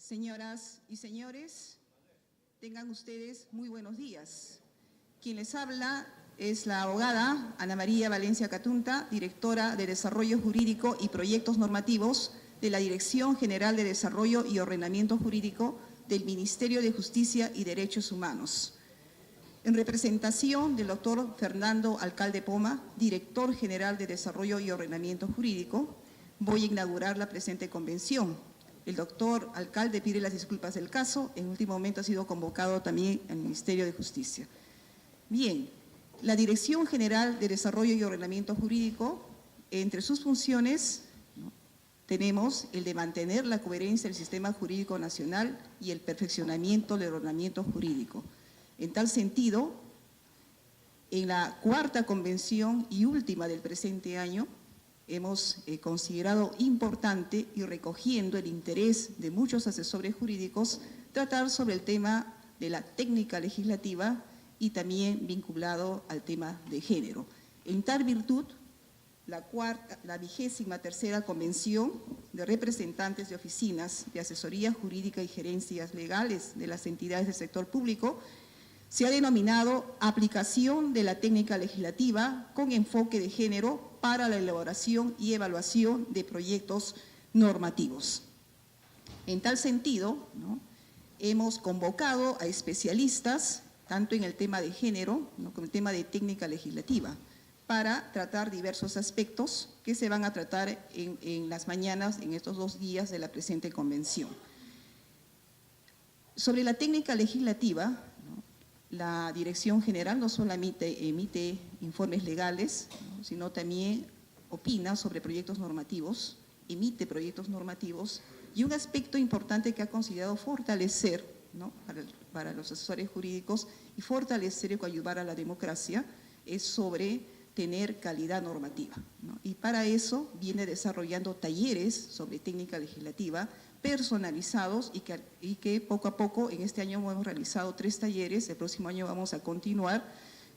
Señoras y señores, tengan ustedes muy buenos días. Quien les habla es la abogada Ana María Valencia Catunta, directora de Desarrollo Jurídico y Proyectos Normativos de la Dirección General de Desarrollo y Ordenamiento Jurídico del Ministerio de Justicia y Derechos Humanos. En representación del doctor Fernando Alcalde Poma, director general de Desarrollo y Ordenamiento Jurídico, voy a inaugurar la presente convención. El doctor Alcalde pide las disculpas del caso, en último momento ha sido convocado también al Ministerio de Justicia. Bien, la Dirección General de Desarrollo y Ordenamiento Jurídico, entre sus funciones, tenemos el de mantener la coherencia del sistema jurídico nacional y el perfeccionamiento del ordenamiento jurídico. En tal sentido, en la cuarta convención y última del presente año, hemos considerado importante y recogiendo el interés de muchos asesores jurídicos, tratar sobre el tema de la técnica legislativa y también vinculado al tema de género. En tal virtud, la 23ª Convención de Representantes de Oficinas de Asesoría Jurídica y Gerencias Legales de las entidades del sector público se ha denominado Aplicación de la técnica legislativa con enfoque de género para la elaboración y evaluación de proyectos normativos. En tal sentido, hemos convocado a especialistas, tanto en el tema de género como en el tema de técnica legislativa, para tratar diversos aspectos que se van a tratar en las mañanas, en estos 2 días de la presente convención. Sobre la técnica legislativa, la Dirección General no solamente emite informes legales, sino también opina sobre proyectos normativos, emite proyectos normativos, y un aspecto importante que ha considerado fortalecer para los asesores jurídicos y fortalecer y coadyuvar a la democracia es sobre tener calidad normativa, y para eso viene desarrollando talleres sobre técnica legislativa personalizados y que poco a poco, en este año hemos realizado 3 talleres, el próximo año vamos a continuar,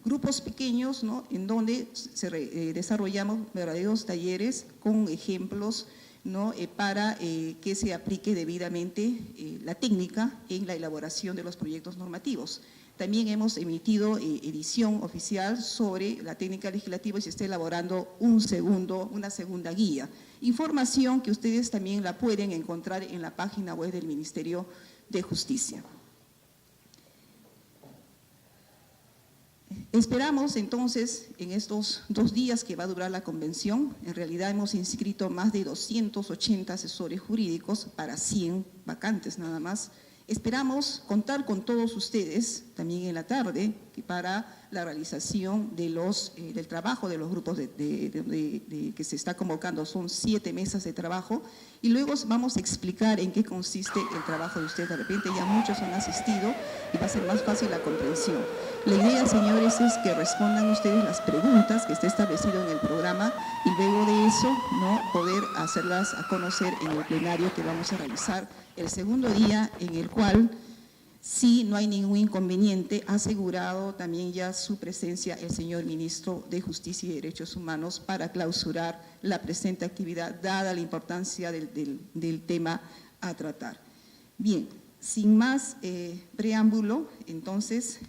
grupos pequeños, en donde desarrollamos verdaderos talleres con ejemplos, para que se aplique debidamente la técnica en la elaboración de los proyectos normativos. También hemos emitido edición oficial sobre la técnica legislativa y se está elaborando una segunda guía. Información que ustedes también la pueden encontrar en la página web del Ministerio de Justicia. Esperamos entonces en estos 2 días que va a durar la convención, en realidad hemos inscrito más de 280 asesores jurídicos para 100 vacantes nada más. Esperamos contar con todos ustedes también en la tarde para la realización de del trabajo de los grupos que se está convocando. Son 7 mesas de trabajo y luego vamos a explicar en qué consiste el trabajo de ustedes. De repente ya muchos han asistido y va a ser más fácil la comprensión. La idea, señores, es que respondan ustedes las preguntas que está establecido en el programa y luego de eso poder hacerlas a conocer en el plenario que vamos a realizar el segundo día, en el cual, si no hay ningún inconveniente, ha asegurado también ya su presencia el señor Ministro de Justicia y Derechos Humanos para clausurar la presente actividad, dada la importancia del tema a tratar. Bien, sin más preámbulo, entonces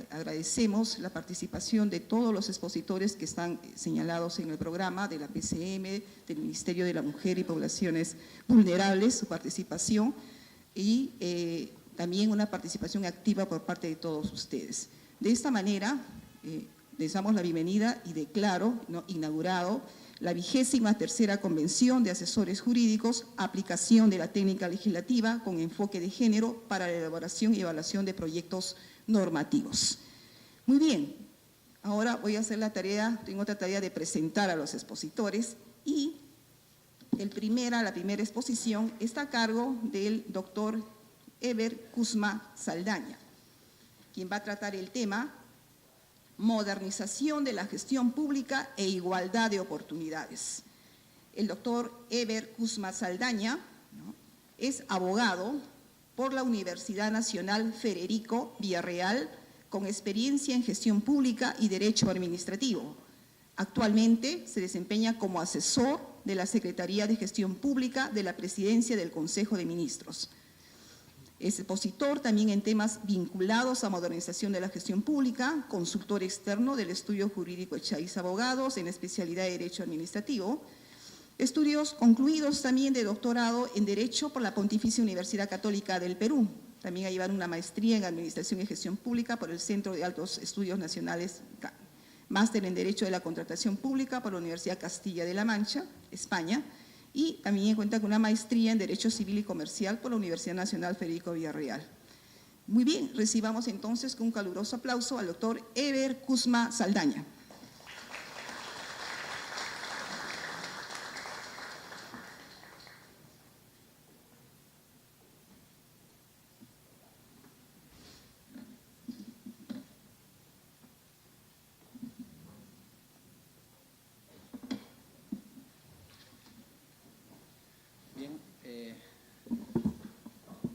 agradecemos la participación de todos los expositores que están señalados en el programa, de la PCM, del Ministerio de la Mujer y Poblaciones Vulnerables, su participación y también una participación activa por parte de todos ustedes. De esta manera, les damos la bienvenida y declaro inaugurado la 23ª Convención de Asesores Jurídicos, aplicación de la técnica legislativa con enfoque de género para la elaboración y evaluación de proyectos normativos. Muy bien, ahora voy a hacer tengo otra tarea de presentar a los expositores y la primera exposición está a cargo del doctor Eber Kuzma Saldaña, quien va a tratar el tema Modernización de la gestión pública e igualdad de oportunidades. El doctor Eber Kuzma Saldaña es abogado por la Universidad Nacional Federico Villarreal, con experiencia en gestión pública y derecho administrativo. Actualmente se desempeña como asesor de la Secretaría de Gestión Pública de la Presidencia del Consejo de Ministros. Es expositor también en temas vinculados a modernización de la gestión pública, consultor externo del estudio jurídico Echaiz Abogados en especialidad de Derecho Administrativo. Estudios concluidos también de doctorado en Derecho por la Pontificia Universidad Católica del Perú. También ha llevado una maestría en Administración y Gestión Pública por el Centro de Altos Estudios Nacionales, máster en Derecho de la Contratación Pública por la Universidad Castilla de la Mancha, España, y también cuenta con una maestría en Derecho Civil y Comercial por la Universidad Nacional Federico Villarreal. Muy bien, recibamos entonces con un caluroso aplauso al doctor Eber Kuzma Saldaña.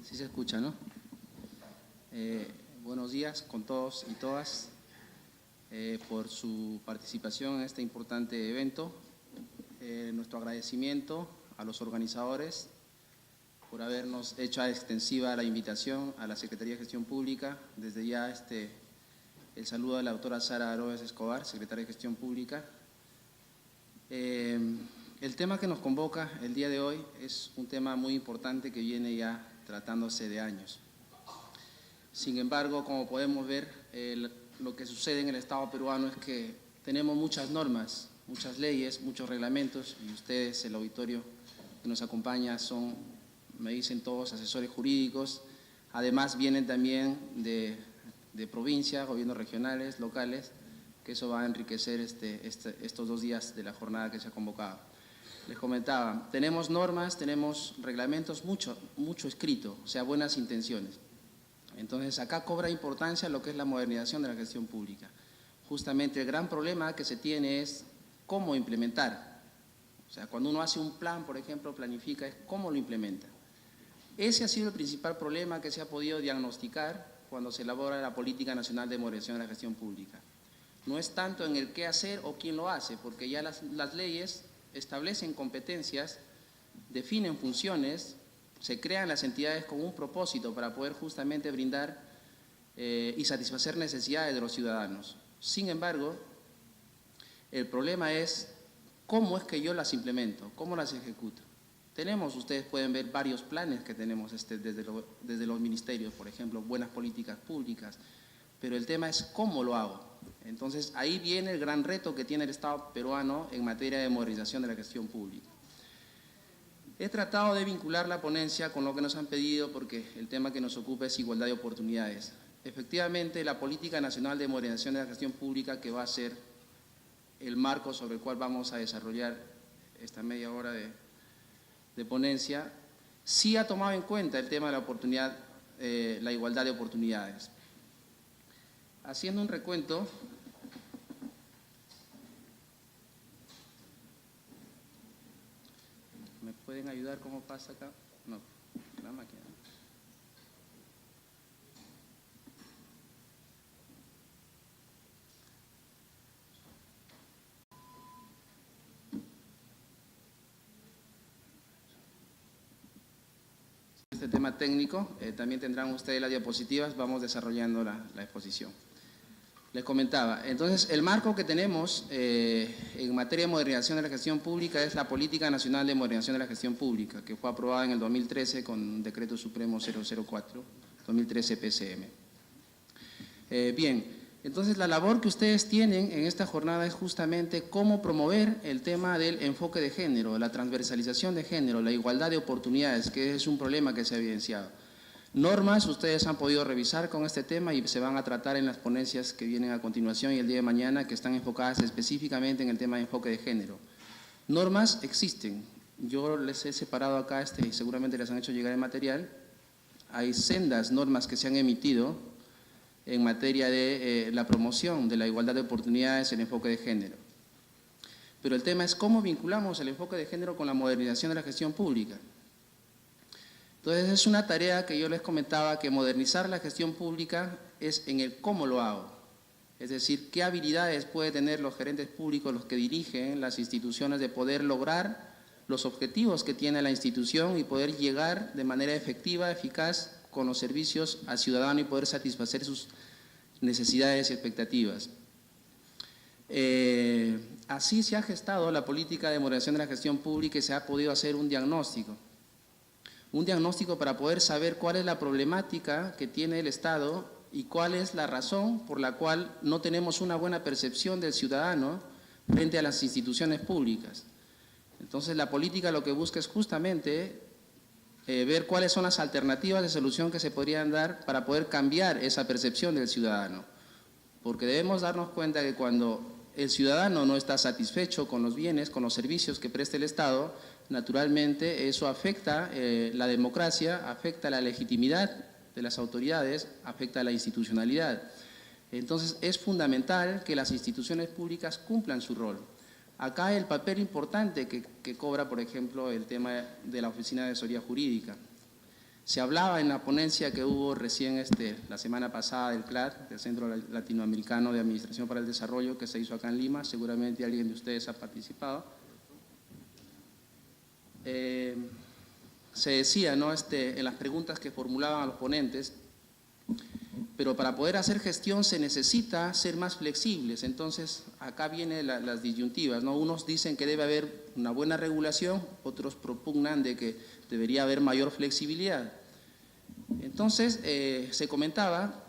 Sí se escucha, ¿no? Buenos días con todos y todas por su participación en este importante evento. Nuestro agradecimiento a los organizadores por habernos hecho extensiva la invitación a la Secretaría de Gestión Pública. Desde ya el saludo a la doctora Sara Aroes Escobar, Secretaria de Gestión Pública. El tema que nos convoca el día de hoy es un tema muy importante que viene ya tratándose de años. Sin embargo, como podemos ver, lo que sucede en el Estado peruano es que tenemos muchas normas, muchas leyes, muchos reglamentos, y ustedes, el auditorio que nos acompaña, son, me dicen todos, asesores jurídicos. Además vienen también de provincias, gobiernos regionales, locales, que eso va a enriquecer estos 2 días de la jornada que se ha convocado. Les comentaba, tenemos normas, tenemos reglamentos, mucho escrito, o sea, buenas intenciones. Entonces, acá cobra importancia lo que es la modernización de la gestión pública. Justamente el gran problema que se tiene es cómo implementar. O sea, cuando uno hace un plan, por ejemplo, planifica, es cómo lo implementa. Ese ha sido el principal problema que se ha podido diagnosticar cuando se elabora la Política Nacional de Modernización de la Gestión Pública. No es tanto en el qué hacer o quién lo hace, porque ya las leyes establecen competencias, definen funciones, se crean las entidades con un propósito para poder justamente brindar y satisfacer necesidades de los ciudadanos. Sin embargo, el problema es cómo es que yo las implemento, cómo las ejecuto. Ustedes pueden ver varios planes que tenemos desde los ministerios, por ejemplo, buenas políticas públicas, pero el tema es cómo lo hago. Entonces, ahí viene el gran reto que tiene el Estado peruano en materia de modernización de la gestión pública. He tratado de vincular la ponencia con lo que nos han pedido porque el tema que nos ocupa es igualdad de oportunidades. Efectivamente, la Política Nacional de Modernización de la Gestión Pública, que va a ser el marco sobre el cual vamos a desarrollar esta media hora de ponencia, sí ha tomado en cuenta el tema de la oportunidad, la igualdad de oportunidades. Haciendo un recuento, ¿me pueden ayudar cómo pasa acá? No, la máquina. Este tema técnico, también tendrán ustedes las diapositivas, vamos desarrollando la exposición. Les comentaba, entonces el marco que tenemos en materia de modernización de la gestión pública es la Política Nacional de Modernización de la Gestión Pública, que fue aprobada en el 2013 con Decreto Supremo 004, 2013 PCM. Bien, entonces la labor que ustedes tienen en esta jornada es justamente cómo promover el tema del enfoque de género, la transversalización de género, la igualdad de oportunidades, que es un problema que se ha evidenciado. Normas ustedes han podido revisar con este tema y se van a tratar en las ponencias que vienen a continuación y el día de mañana, que están enfocadas específicamente en el tema de enfoque de género. Normas existen, yo les he separado acá y seguramente les han hecho llegar el material. Hay sendas normas que se han emitido en materia de la promoción de la igualdad de oportunidades en el enfoque de género. Pero el tema es cómo vinculamos el enfoque de género con la modernización de la gestión pública. Entonces, es una tarea que yo les comentaba, que modernizar la gestión pública es en el cómo lo hago. Es decir, qué habilidades pueden tener los gerentes públicos, los que dirigen las instituciones, de poder lograr los objetivos que tiene la institución y poder llegar de manera efectiva, eficaz, con los servicios al ciudadano y poder satisfacer sus necesidades y expectativas. Así se ha gestado la política de modernización de la gestión pública y se ha podido hacer un diagnóstico para poder saber cuál es la problemática que tiene el Estado y cuál es la razón por la cual no tenemos una buena percepción del ciudadano frente a las instituciones públicas. Entonces, la política lo que busca es justamente ver cuáles son las alternativas de solución que se podrían dar para poder cambiar esa percepción del ciudadano. Porque debemos darnos cuenta que cuando el ciudadano no está satisfecho con los bienes, con los servicios que presta el Estado, naturalmente eso afecta la democracia, afecta la legitimidad de las autoridades, afecta la institucionalidad. Entonces, es fundamental que las instituciones públicas cumplan su rol. Acá el papel importante que cobra, por ejemplo, el tema de la Oficina de Asesoría Jurídica. Se hablaba en la ponencia que hubo recién la semana pasada del CLAD, del Centro Latinoamericano de Administración para el Desarrollo, que se hizo acá en Lima, seguramente alguien de ustedes ha participado. Se decía, ¿no?, en las preguntas que formulaban a los ponentes, pero para poder hacer gestión se necesita ser más flexibles. Entonces, acá vienen las disyuntivas, ¿no? Unos dicen que debe haber una buena regulación, otros propugnan de que debería haber mayor flexibilidad. Entonces, se comentaba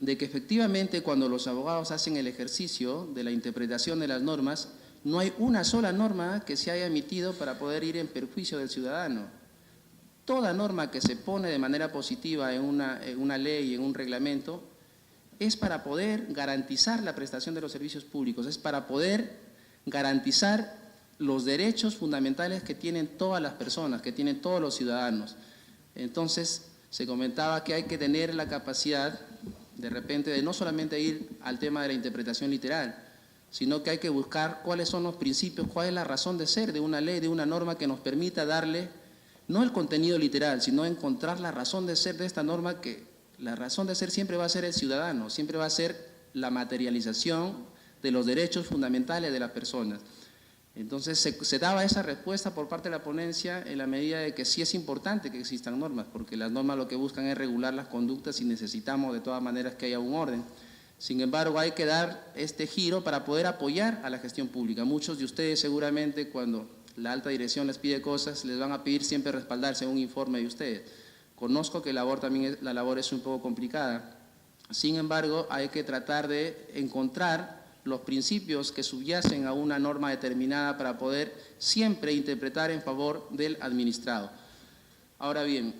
de que efectivamente cuando los abogados hacen el ejercicio de la interpretación de las normas, no hay una sola norma que se haya emitido para poder ir en perjuicio del ciudadano. Toda norma que se pone de manera positiva en una ley, en un reglamento, es para poder garantizar la prestación de los servicios públicos, es para poder garantizar los derechos fundamentales que tienen todas las personas, que tienen todos los ciudadanos. Entonces, se comentaba que hay que tener la capacidad, de repente, de no solamente ir al tema de la interpretación literal, sino que hay que buscar cuáles son los principios, cuál es la razón de ser de una ley, de una norma que nos permita darle no el contenido literal, sino encontrar la razón de ser de esta norma, que la razón de ser siempre va a ser el ciudadano, siempre va a ser la materialización de los derechos fundamentales de las personas. Entonces se daba esa respuesta por parte de la ponencia en la medida de que sí es importante que existan normas, porque las normas lo que buscan es regular las conductas y necesitamos de todas maneras que haya un orden. Sin embargo, hay que dar este giro para poder apoyar a la gestión pública. Muchos de ustedes seguramente cuando la alta dirección les pide cosas, les van a pedir siempre respaldarse en un informe de ustedes. Conozco que la labor es un poco complicada. Sin embargo, hay que tratar de encontrar los principios que subyacen a una norma determinada para poder siempre interpretar en favor del administrado. Ahora bien,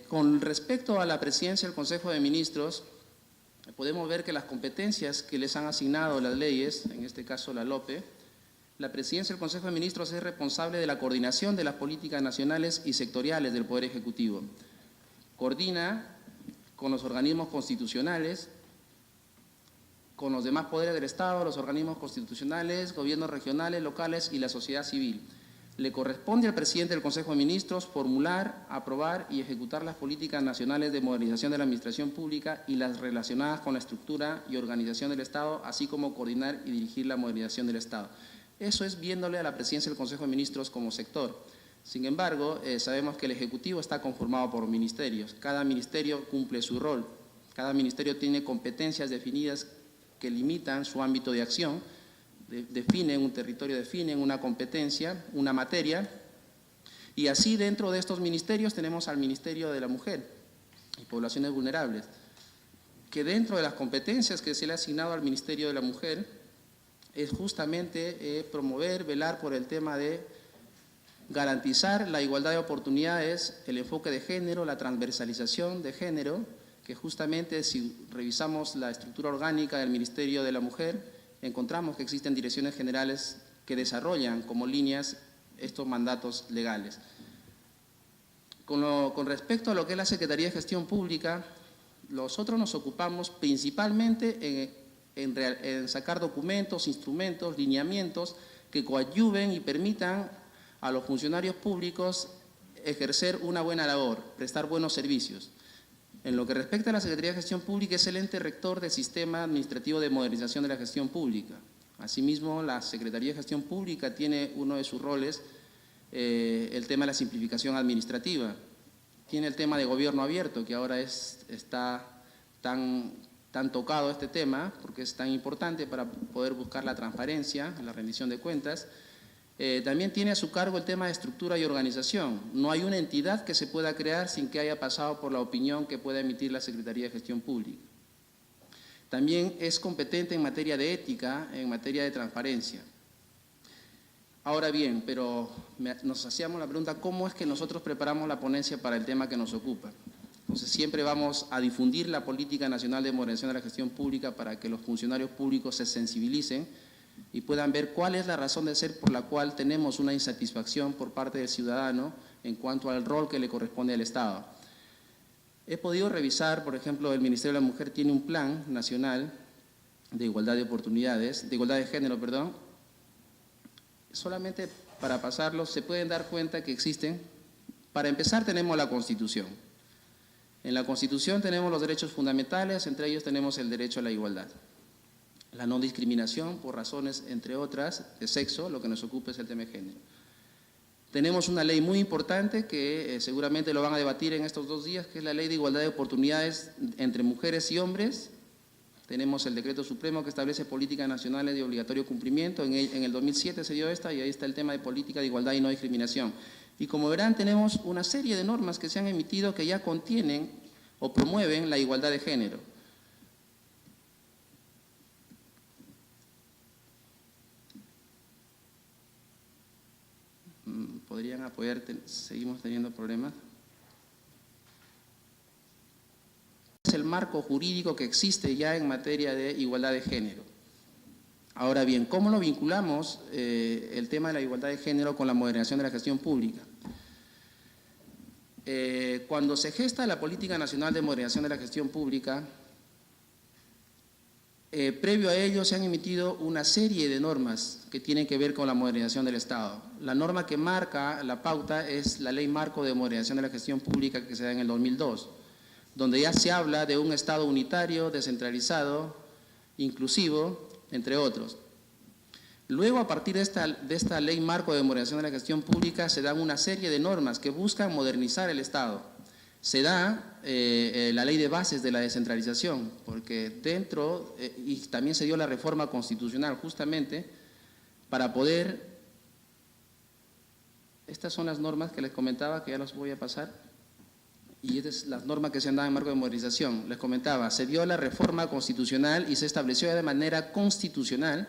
con respecto a la presidencia del Consejo de Ministros, podemos ver que las competencias que les han asignado las leyes, en este caso la LOPE, la presidencia del Consejo de Ministros es responsable de la coordinación de las políticas nacionales y sectoriales del Poder Ejecutivo. Coordina con los organismos constitucionales, con los demás poderes del Estado, los organismos constitucionales, gobiernos regionales, locales y la sociedad civil. Le corresponde al presidente del Consejo de Ministros formular, aprobar y ejecutar las políticas nacionales de modernización de la administración pública y las relacionadas con la estructura y organización del Estado, así como coordinar y dirigir la modernización del Estado. Eso es viéndole a la presidencia del Consejo de Ministros como sector. Sin embargo, sabemos que el Ejecutivo está conformado por ministerios. Cada ministerio cumple su rol. Cada ministerio tiene competencias definidas que limitan su ámbito de acción, definen un territorio, definen una competencia, una materia. Y así dentro de estos ministerios tenemos al Ministerio de la Mujer y Poblaciones Vulnerables, que dentro de las competencias que se le ha asignado al Ministerio de la Mujer es justamente promover, velar por el tema de garantizar la igualdad de oportunidades, el enfoque de género, la transversalización de género, que justamente si revisamos la estructura orgánica del Ministerio de la Mujer, encontramos que existen direcciones generales que desarrollan como líneas estos mandatos legales. Con respecto a lo que es la Secretaría de Gestión Pública, nosotros nos ocupamos principalmente en sacar documentos, instrumentos, lineamientos que coadyuven y permitan a los funcionarios públicos ejercer una buena labor, prestar buenos servicios. En lo que respecta a la Secretaría de Gestión Pública, es el ente rector del Sistema Administrativo de Modernización de la Gestión Pública. Asimismo, la Secretaría de Gestión Pública tiene uno de sus roles, el tema de la simplificación administrativa. Tiene el tema de gobierno abierto, que ahora está tan tocado este tema, porque es tan importante para poder buscar la transparencia, la rendición de cuentas. También tiene a su cargo el tema de estructura y organización. No hay una entidad que se pueda crear sin que haya pasado por la opinión que pueda emitir la Secretaría de Gestión Pública. También es competente en materia de ética, en materia de transparencia. Ahora bien, pero nos hacíamos la pregunta, ¿cómo es que nosotros preparamos la ponencia para el tema que nos ocupa? Entonces, siempre vamos a difundir la Política Nacional de Modernización de la Gestión Pública para que los funcionarios públicos se sensibilicen y puedan ver cuál es la razón de ser por la cual tenemos una insatisfacción por parte del ciudadano en cuanto al rol que le corresponde al Estado. He podido revisar, por ejemplo, el Ministerio de la Mujer tiene un plan nacional de igualdad de oportunidades, de igualdad de género, perdón. Solamente para pasarlos se pueden dar cuenta que existen. Para empezar tenemos la Constitución. En la Constitución tenemos los derechos fundamentales, entre ellos tenemos el derecho a la igualdad. La no discriminación por razones, entre otras, de sexo, lo que nos ocupa es el tema de género. Tenemos una ley muy importante que seguramente lo van a debatir en estos 2 días, que es la Ley de Igualdad de Oportunidades entre mujeres y hombres. Tenemos el Decreto Supremo que establece políticas nacionales de obligatorio cumplimiento. En el 2007 se dio esta y ahí está el tema de política de igualdad y no discriminación. Y como verán, tenemos una serie de normas que se han emitido que ya contienen o promueven la igualdad de género. ¿Podrían apoyar? Seguimos teniendo problemas. Es el marco jurídico que existe ya en materia de igualdad de género. Ahora bien, ¿cómo lo vinculamos el tema de la igualdad de género con la modernización de la gestión pública? Cuando se gesta la Política Nacional de Modernización de la Gestión Pública, previo a ello se han emitido una serie de normas que tienen que ver con la modernización del Estado. La norma que marca la pauta es la Ley Marco de Modernización de la Gestión Pública que se da en el 2002, donde ya se habla de un Estado unitario, descentralizado, inclusivo, entre otros. Luego, a partir de esta Ley Marco de Modernización de la Gestión Pública, se dan una serie de normas que buscan modernizar el Estado. Se da la ley de bases de la descentralización, porque dentro, y también se dio la reforma constitucional justamente para poder, estas son las normas que les comentaba, que ya las voy a pasar, y estas son las normas que se han dado en marco de modernización. Les comentaba, se dio la reforma constitucional y se estableció de manera constitucional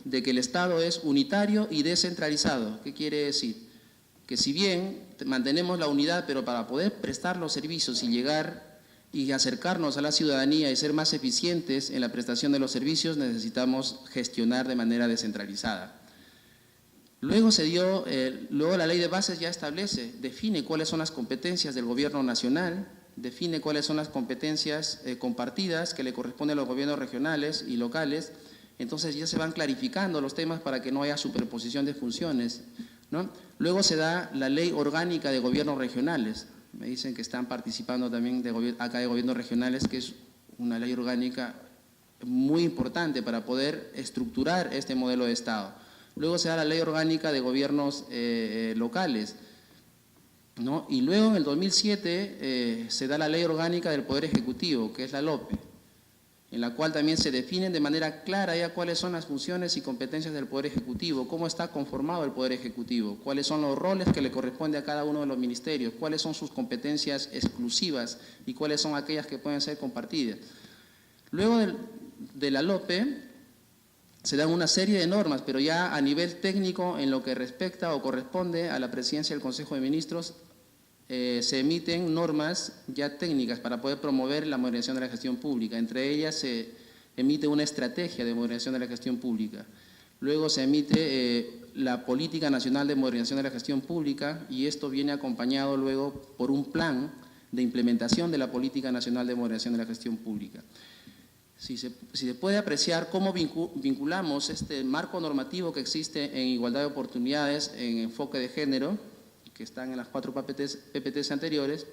de que el Estado es unitario y descentralizado. ¿Qué quiere decir? Que si bien mantenemos la unidad, pero para poder prestar los servicios y llegar y acercarnos a la ciudadanía y ser más eficientes en la prestación de los servicios, necesitamos gestionar de manera descentralizada. Luego luego la ley de bases ya define cuáles son las competencias del gobierno nacional, define cuáles son las competencias compartidas que le corresponden a los gobiernos regionales y locales. Entonces ya se van clarificando los temas para que no haya superposición de funciones, ¿no? Luego se da la Ley Orgánica de Gobiernos Regionales. Me dicen que están participando también acá de gobiernos regionales, que es una ley orgánica muy importante para poder estructurar este modelo de Estado. Luego se da la Ley Orgánica de Gobiernos Locales, ¿no? Y luego en el 2007 se da la Ley Orgánica del Poder Ejecutivo, que es la LOPE, en la cual también se definen de manera clara ya cuáles son las funciones y competencias del Poder Ejecutivo, cómo está conformado el Poder Ejecutivo, cuáles son los roles que le corresponde a cada uno de los ministerios, cuáles son sus competencias exclusivas y cuáles son aquellas que pueden ser compartidas. Luego de la LOPE se dan una serie de normas, pero ya a nivel técnico en lo que respecta o corresponde a la presidencia del Consejo de Ministros, se emiten normas ya técnicas para poder promover la modernización de la gestión pública. Entre ellas se emite una estrategia de modernización de la gestión pública. Luego se emite la Política Nacional de Modernización de la Gestión Pública y esto viene acompañado luego por un plan de implementación de la Política Nacional de Modernización de la Gestión Pública. Si se puede apreciar cómo vinculamos este marco normativo que existe en igualdad de oportunidades, en enfoque de género, que están en las 4 PPTs anteriores,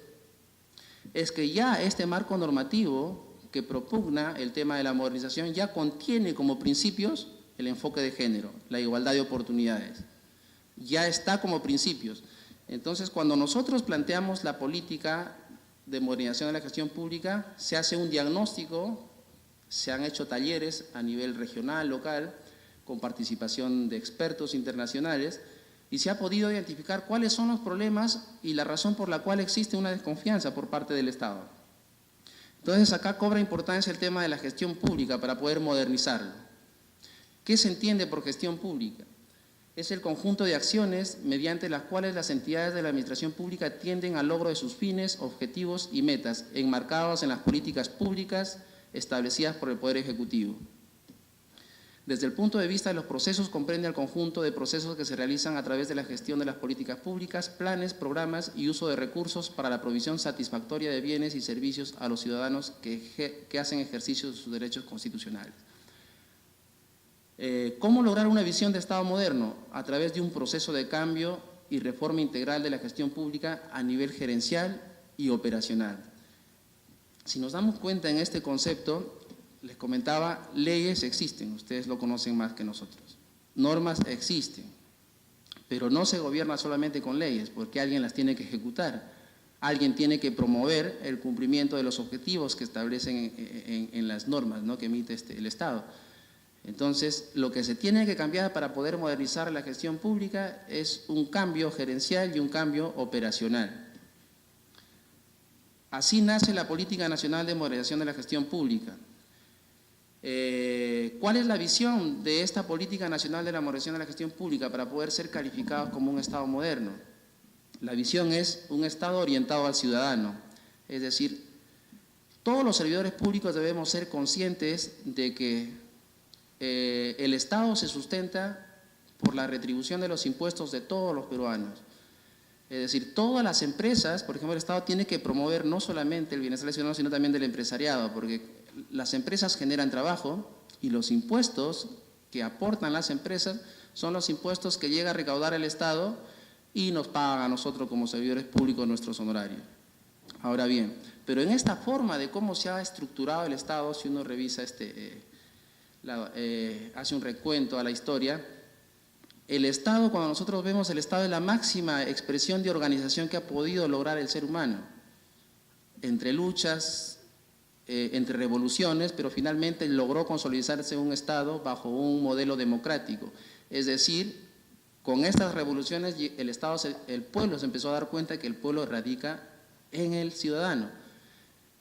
es que ya este marco normativo que propugna el tema de la modernización ya contiene como principios el enfoque de género, la igualdad de oportunidades. Ya está como principios. Entonces, cuando nosotros planteamos la política de modernización de la gestión pública, se hace un diagnóstico, se han hecho talleres a nivel regional, local, con participación de expertos internacionales, y se ha podido identificar cuáles son los problemas y la razón por la cual existe una desconfianza por parte del Estado. Entonces, acá cobra importancia el tema de la gestión pública para poder modernizarlo. ¿Qué se entiende por gestión pública? Es el conjunto de acciones mediante las cuales las entidades de la administración pública tienden al logro de sus fines, objetivos y metas, enmarcados en las políticas públicas establecidas por el Poder Ejecutivo. Desde el punto de vista de los procesos, comprende el conjunto de procesos que se realizan a través de la gestión de las políticas públicas, planes, programas y uso de recursos para la provisión satisfactoria de bienes y servicios a los ciudadanos que hacen ejercicio de sus derechos constitucionales. ¿Cómo lograr una visión de Estado moderno? A través de un proceso de cambio y reforma integral de la gestión pública a nivel gerencial y operacional. Si nos damos cuenta en este concepto, les comentaba, leyes existen, ustedes lo conocen más que nosotros. Normas existen, pero no se gobierna solamente con leyes, porque alguien las tiene que ejecutar. Alguien tiene que promover el cumplimiento de los objetivos que establecen en las normas, ¿no?, que emite el Estado. Entonces, lo que se tiene que cambiar para poder modernizar la gestión pública es un cambio gerencial y un cambio operacional. Así nace la Política Nacional de Modernización de la Gestión Pública. ¿Cuál es la visión de esta Política Nacional de la Modernización de la Gestión Pública para poder ser calificados como un Estado moderno? La visión es un Estado orientado al ciudadano, es decir, todos los servidores públicos debemos ser conscientes de que el Estado se sustenta por la retribución de los impuestos de todos los peruanos. Es decir, todas las empresas, por ejemplo, el Estado tiene que promover no solamente el bienestar del ciudadano, sino también del empresariado, porque las empresas generan trabajo y los impuestos que aportan las empresas son los impuestos que llega a recaudar el Estado y nos pagan a nosotros como servidores públicos nuestros honorarios. Ahora bien, pero en esta forma de cómo se ha estructurado el Estado, si uno revisa hace un recuento a la historia, el Estado, cuando nosotros vemos el Estado, es la máxima expresión de organización que ha podido lograr el ser humano, entre luchas, entre revoluciones, pero finalmente logró consolidarse un Estado bajo un modelo democrático. Es decir, con estas revoluciones el pueblo se empezó a dar cuenta que el pueblo radica en el ciudadano.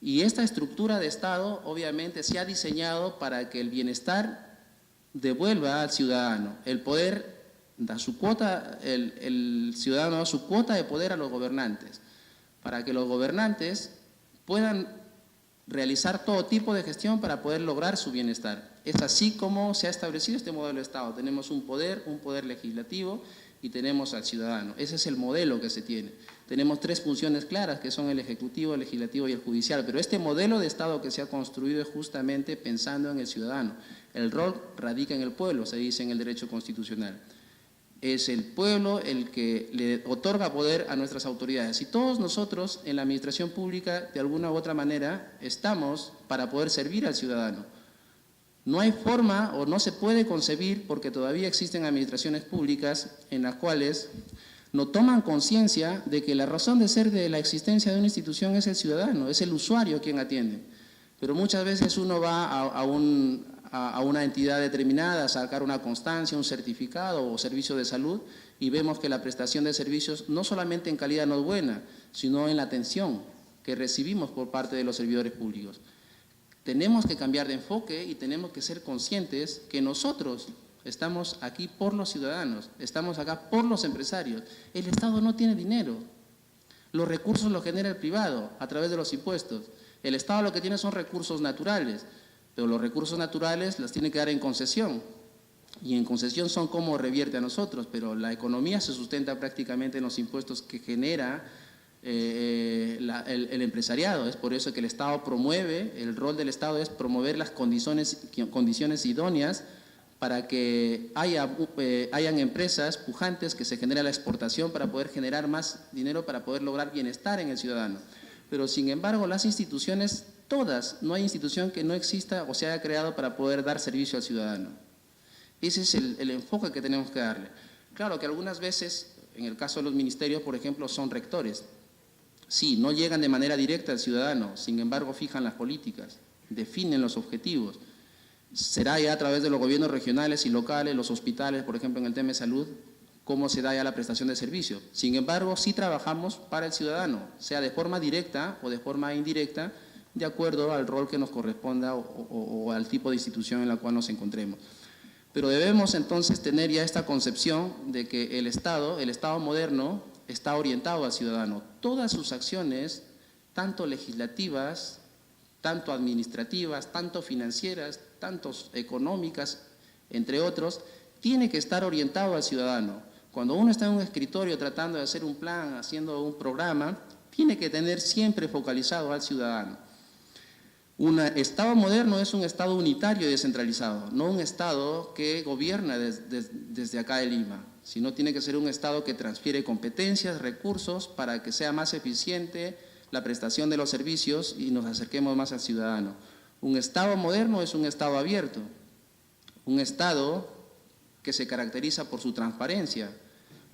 Y esta estructura de Estado obviamente se ha diseñado para que el bienestar devuelva al ciudadano. El poder da su cuota, el ciudadano da su cuota de poder a los gobernantes, para que los gobernantes puedan realizar todo tipo de gestión para poder lograr su bienestar. Es así como se ha establecido este modelo de Estado. Tenemos un poder legislativo y tenemos al ciudadano. Ese es el modelo que se tiene. Tenemos tres funciones claras, que son el ejecutivo, el legislativo y el judicial, pero este modelo de Estado que se ha construido es justamente pensando en el ciudadano. El rol radica en el pueblo, se dice en el derecho constitucional. Es el pueblo el que le otorga poder a nuestras autoridades. Y todos nosotros en la administración pública, de alguna u otra manera, estamos para poder servir al ciudadano. No hay forma o no se puede concebir, porque todavía existen administraciones públicas en las cuales no toman conciencia de que la razón de ser de la existencia de una institución es el ciudadano, es el usuario quien atiende. Pero muchas veces uno va a una entidad determinada a sacar una constancia, un certificado o servicio de salud y vemos que la prestación de servicios no solamente en calidad no es buena, sino en la atención que recibimos por parte de los servidores públicos. Tenemos que cambiar de enfoque y tenemos que ser conscientes que nosotros estamos aquí por los ciudadanos, estamos acá por los empresarios. El Estado no tiene dinero, los recursos los genera el privado a través de los impuestos. El Estado lo que tiene son recursos naturales, pero los recursos naturales los tiene que dar en concesión. Y en concesión son como revierte a nosotros, pero la economía se sustenta prácticamente en los impuestos que genera el empresariado. Es por eso que el Estado promueve, el rol del Estado es promover las condiciones idóneas para que hayan empresas pujantes, que se genere la exportación para poder generar más dinero, para poder lograr bienestar en el ciudadano. Pero sin embargo las instituciones, todas, no hay institución que no exista o se haya creado para poder dar servicio al ciudadano. Ese es el enfoque que tenemos que darle. Claro que algunas veces En el caso de los ministerios, por ejemplo, son rectores. Sí, no llegan de manera directa al ciudadano, sin embargo fijan las políticas, definen los objetivos. Será ya a través de los gobiernos regionales y locales, los hospitales, por ejemplo, en el tema de salud, cómo se da ya la prestación de servicio. Sin embargo, sí trabajamos para el ciudadano, sea de forma directa o de forma indirecta, de acuerdo al rol que nos corresponda o al tipo de institución en la cual nos encontremos. Pero debemos entonces tener ya esta concepción de que el Estado moderno, está orientado al ciudadano. Todas sus acciones, tanto legislativas, tanto administrativas, tanto financieras, tanto económicas, entre otros, tiene que estar orientado al ciudadano. Cuando uno está en un escritorio tratando de hacer un plan, haciendo un programa, tiene que tener siempre focalizado al ciudadano. Un Estado moderno es un Estado unitario y descentralizado, no un Estado que gobierna desde acá de Lima, sino tiene que ser un Estado que transfiere competencias, recursos, para que sea más eficiente la prestación de los servicios y nos acerquemos más al ciudadano. Un Estado moderno es un Estado abierto, un Estado que se caracteriza por su transparencia,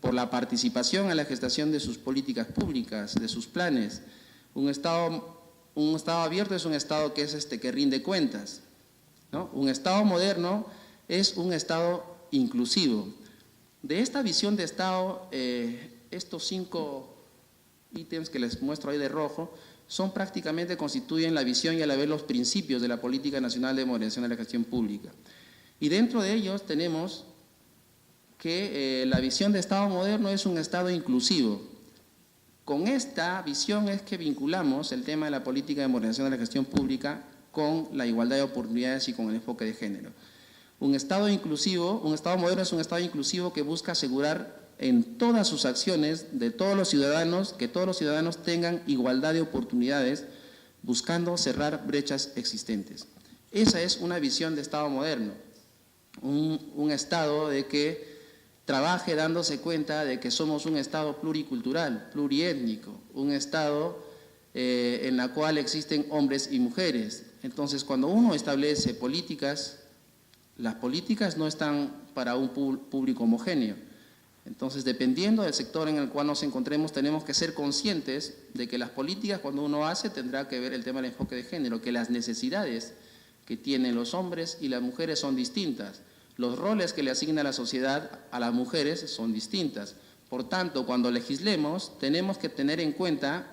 por la participación en la gestación de sus políticas públicas, de sus planes. Un Estado abierto es un Estado que rinde cuentas, ¿no? Un Estado moderno es un Estado inclusivo. De esta visión de Estado, estos 5 ítems que les muestro ahí de rojo, constituyen la visión y a la vez los principios de la Política Nacional de Modernización de la Gestión Pública. Y dentro de ellos tenemos que la visión de Estado moderno es un Estado inclusivo. Con esta visión es que vinculamos el tema de la política de modernización de la gestión pública con la igualdad de oportunidades y con el enfoque de género. Un Estado moderno es un Estado inclusivo que busca asegurar en todas sus acciones de todos los ciudadanos, que todos los ciudadanos tengan igualdad de oportunidades, buscando cerrar brechas existentes. Esa es una visión de Estado moderno, un Estado de que trabaje dándose cuenta de que somos un Estado pluricultural, pluriétnico, un Estado en la cual existen hombres y mujeres. Entonces, cuando uno establece políticas, las políticas no están para un público homogéneo. Entonces, dependiendo del sector en el cual nos encontremos, tenemos que ser conscientes de que las políticas, cuando uno hace, tendrá que ver el tema del enfoque de género, que las necesidades que tienen los hombres y las mujeres son distintas. Los roles que le asigna la sociedad a las mujeres son distintas. Por tanto, cuando legislemos, tenemos que tener en cuenta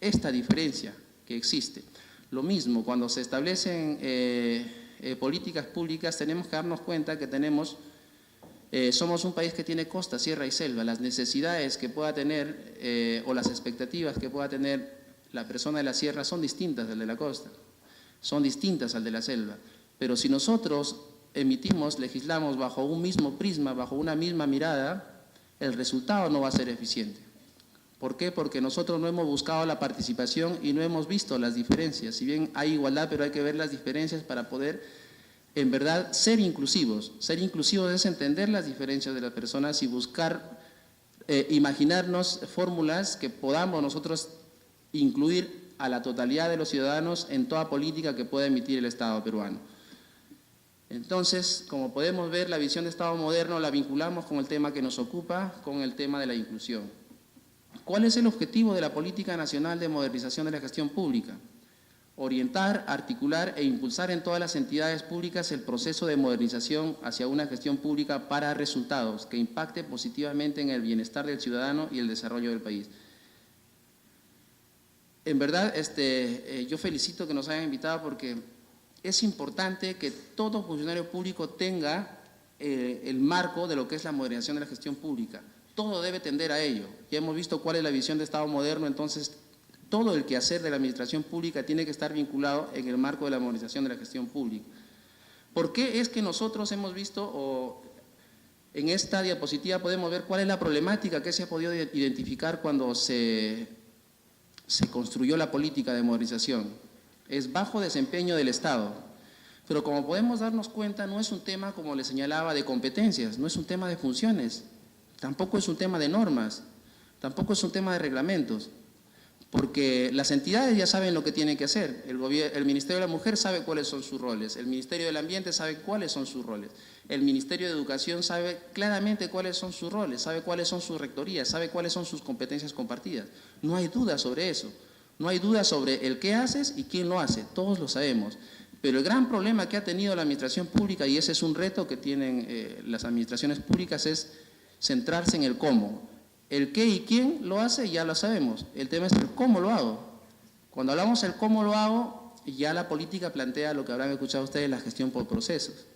esta diferencia que existe. Lo mismo, cuando se establecen políticas públicas, tenemos que darnos cuenta que somos un país que tiene costa, sierra y selva. Las necesidades que pueda tener o las expectativas que pueda tener la persona de la sierra son distintas al de la costa, son distintas al de la selva. Pero si nosotros legislamos bajo un mismo prisma, bajo una misma mirada, el resultado no va a ser eficiente. ¿Por qué? Porque nosotros no hemos buscado la participación y no hemos visto las diferencias. Si bien hay igualdad, pero hay que ver las diferencias para poder, en verdad, ser inclusivos. Ser inclusivos es entender las diferencias de las personas y buscar, imaginarnos fórmulas que podamos nosotros incluir a la totalidad de los ciudadanos en toda política que pueda emitir el Estado peruano. Entonces, como podemos ver, la visión de Estado moderno la vinculamos con el tema que nos ocupa, con el tema de la inclusión. ¿Cuál es el objetivo de la Política Nacional de Modernización de la Gestión Pública? Orientar, articular e impulsar en todas las entidades públicas el proceso de modernización hacia una gestión pública para resultados que impacte positivamente en el bienestar del ciudadano y el desarrollo del país. En verdad, yo felicito que nos hayan invitado porque es importante que todo funcionario público tenga el marco de lo que es la modernización de la gestión pública. Todo debe tender a ello. Ya hemos visto cuál es la visión de Estado moderno, entonces todo el quehacer de la administración pública tiene que estar vinculado en el marco de la modernización de la gestión pública. ¿Por qué es que nosotros hemos visto, o en esta diapositiva podemos ver cuál es la problemática que se ha podido identificar cuando se construyó la política de modernización? Es bajo desempeño del Estado. Pero como podemos darnos cuenta, no es un tema, como les señalaba, de competencias, no es un tema de funciones, tampoco es un tema de normas, tampoco es un tema de reglamentos. porque las entidades ya saben lo que tienen que hacer. El Ministerio de la Mujer sabe cuáles son sus roles, el Ministerio del Ambiente sabe cuáles son sus roles, el Ministerio de Educación sabe claramente cuáles son sus roles, sabe cuáles son sus rectorías, sabe cuáles son sus competencias compartidas. No hay duda sobre eso, no hay duda sobre el qué haces y quién lo hace, todos lo sabemos. Pero el gran problema que ha tenido la administración pública, y ese es un reto que tienen las administraciones públicas, es centrarse en el cómo. El qué y quién lo hace ya lo sabemos, el tema es el cómo lo hago. Cuando hablamos del cómo lo hago, ya la política plantea lo que habrán escuchado ustedes, la gestión por procesos.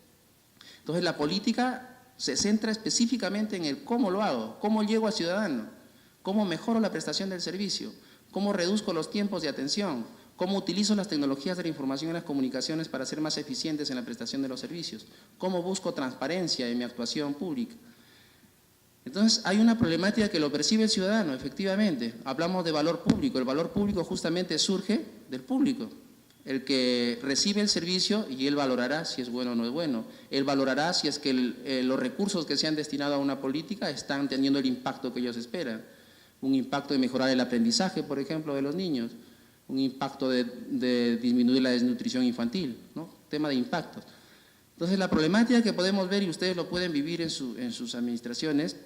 Entonces la política se centra específicamente en el cómo lo hago, cómo llego al ciudadano, cómo mejoro la prestación del servicio, cómo reduzco los tiempos de atención, cómo utilizo las tecnologías de la información y las comunicaciones para ser más eficientes en la prestación de los servicios, cómo busco transparencia en mi actuación pública. Entonces hay una problemática que lo percibe el ciudadano, efectivamente. Hablamos de valor público, el valor público justamente surge del público. El que recibe el servicio y él valorará si es bueno o no es bueno. Él valorará si es que los recursos que se han destinado a una política están teniendo el impacto que ellos esperan. Un impacto de mejorar el aprendizaje, por ejemplo, de los niños. Un impacto de disminuir la desnutrición infantil, ¿no? Tema de impactos. Entonces la problemática que podemos ver, y ustedes lo pueden vivir en sus administraciones,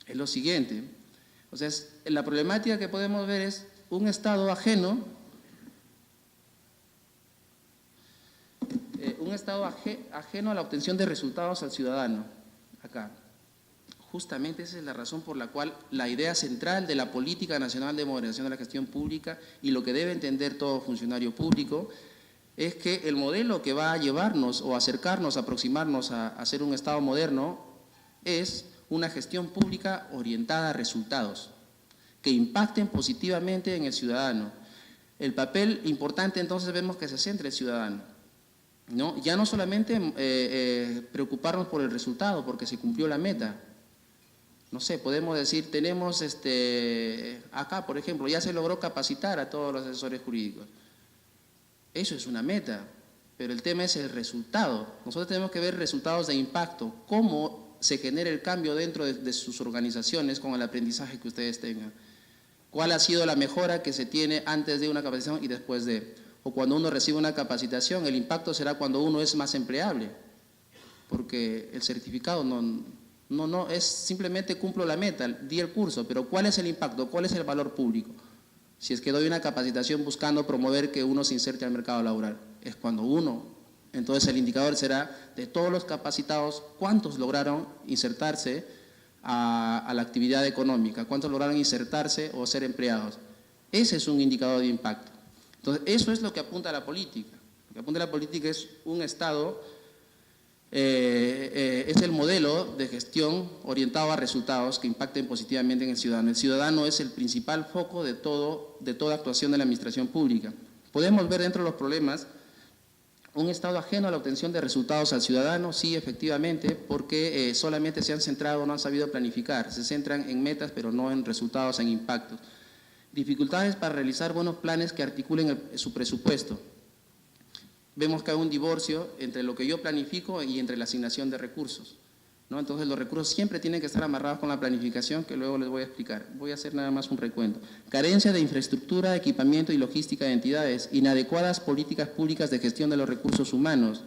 es lo siguiente. O sea, la problemática que podemos ver es un Estado ajeno, ajeno a la obtención de resultados al ciudadano, acá. Justamente esa es la razón por la cual la idea central de la Política Nacional de Modernización de la Gestión Pública y lo que debe entender todo funcionario público es que el modelo que va a llevarnos o acercarnos, aproximarnos a ser un Estado moderno es una gestión pública orientada a resultados que impacten positivamente en el ciudadano. El papel importante entonces vemos que se centra el ciudadano, ¿no? Ya no solamente preocuparnos por el resultado, porque se cumplió la meta. No sé, podemos decir, tenemos acá, por ejemplo, ya se logró capacitar a todos los asesores jurídicos. Eso es una meta, pero el tema es el resultado. Nosotros tenemos que ver resultados de impacto, cómo se genera el cambio dentro de sus organizaciones con el aprendizaje que ustedes tengan. ¿Cuál ha sido la mejora que se tiene antes de una capacitación y después de? O cuando uno recibe una capacitación, el impacto será cuando uno es más empleable, porque el certificado no es simplemente cumplo la meta, di el curso, pero ¿cuál es el impacto? ¿Cuál es el valor público? Si es que doy una capacitación buscando promover que uno se inserte al mercado laboral, es cuando uno, entonces el indicador será de todos los capacitados, cuántos lograron insertarse a la actividad económica, cuántos lograron insertarse o ser empleados. Ese es un indicador de impacto. Entonces eso es lo que apunta a la política. Lo que apunta a la política es un Estado, es el modelo de gestión orientado a resultados que impacten positivamente en el ciudadano. El ciudadano es el principal foco de toda actuación de la administración pública. Podemos ver dentro de los problemas un Estado ajeno a la obtención de resultados al ciudadano, sí, efectivamente, porque solamente se han centrado, no han sabido planificar, se centran en metas pero no en resultados, en impactos. Dificultades para realizar buenos planes que articulen su presupuesto. Vemos que hay un divorcio entre lo que yo planifico y entre la asignación de recursos, ¿no? Entonces los recursos siempre tienen que estar amarrados con la planificación, que luego les voy a explicar. Voy a hacer nada más un recuento. Carencia de infraestructura, equipamiento y logística de entidades, inadecuadas políticas públicas de gestión de los recursos humanos,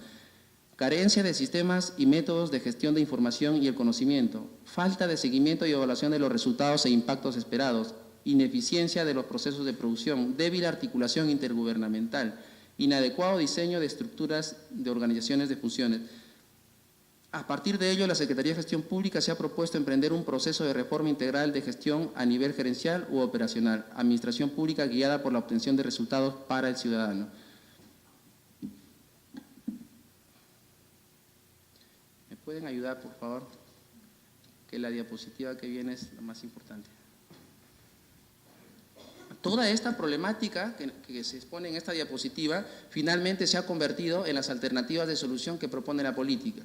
carencia de sistemas y métodos de gestión de información y el conocimiento, falta de seguimiento y evaluación de los resultados e impactos esperados, ineficiencia de los procesos de producción, débil articulación intergubernamental, inadecuado diseño de estructuras de organizaciones de funciones. A partir de ello, la Secretaría de Gestión Pública se ha propuesto emprender un proceso de reforma integral de gestión a nivel gerencial u operacional, administración pública guiada por la obtención de resultados para el ciudadano. ¿Me pueden ayudar, por favor? Que la diapositiva que viene es la más importante. Toda esta problemática que se expone en esta diapositiva finalmente se ha convertido en las alternativas de solución que propone la política.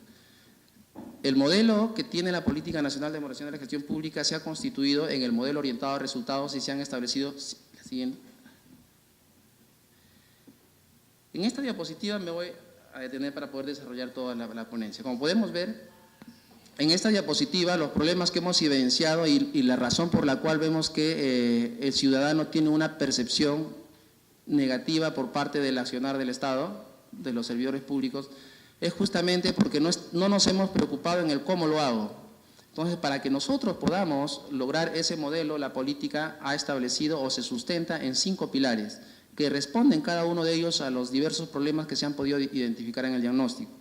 El modelo que tiene la Política Nacional de Modernización de la Gestión Pública se ha constituido en el modelo orientado a resultados y se han establecido la siguiente. En esta diapositiva me voy a detener para poder desarrollar toda la ponencia. Como podemos ver, En esta diapositiva, los problemas que hemos evidenciado y la razón por la cual vemos que el ciudadano tiene una percepción negativa por parte del accionar del Estado, de los servidores públicos, es justamente porque no nos hemos preocupado en el cómo lo hago. Entonces, para que nosotros podamos lograr ese modelo, la política ha establecido o se sustenta en 5 pilares, que responden cada uno de ellos a los diversos problemas que se han podido identificar en el diagnóstico.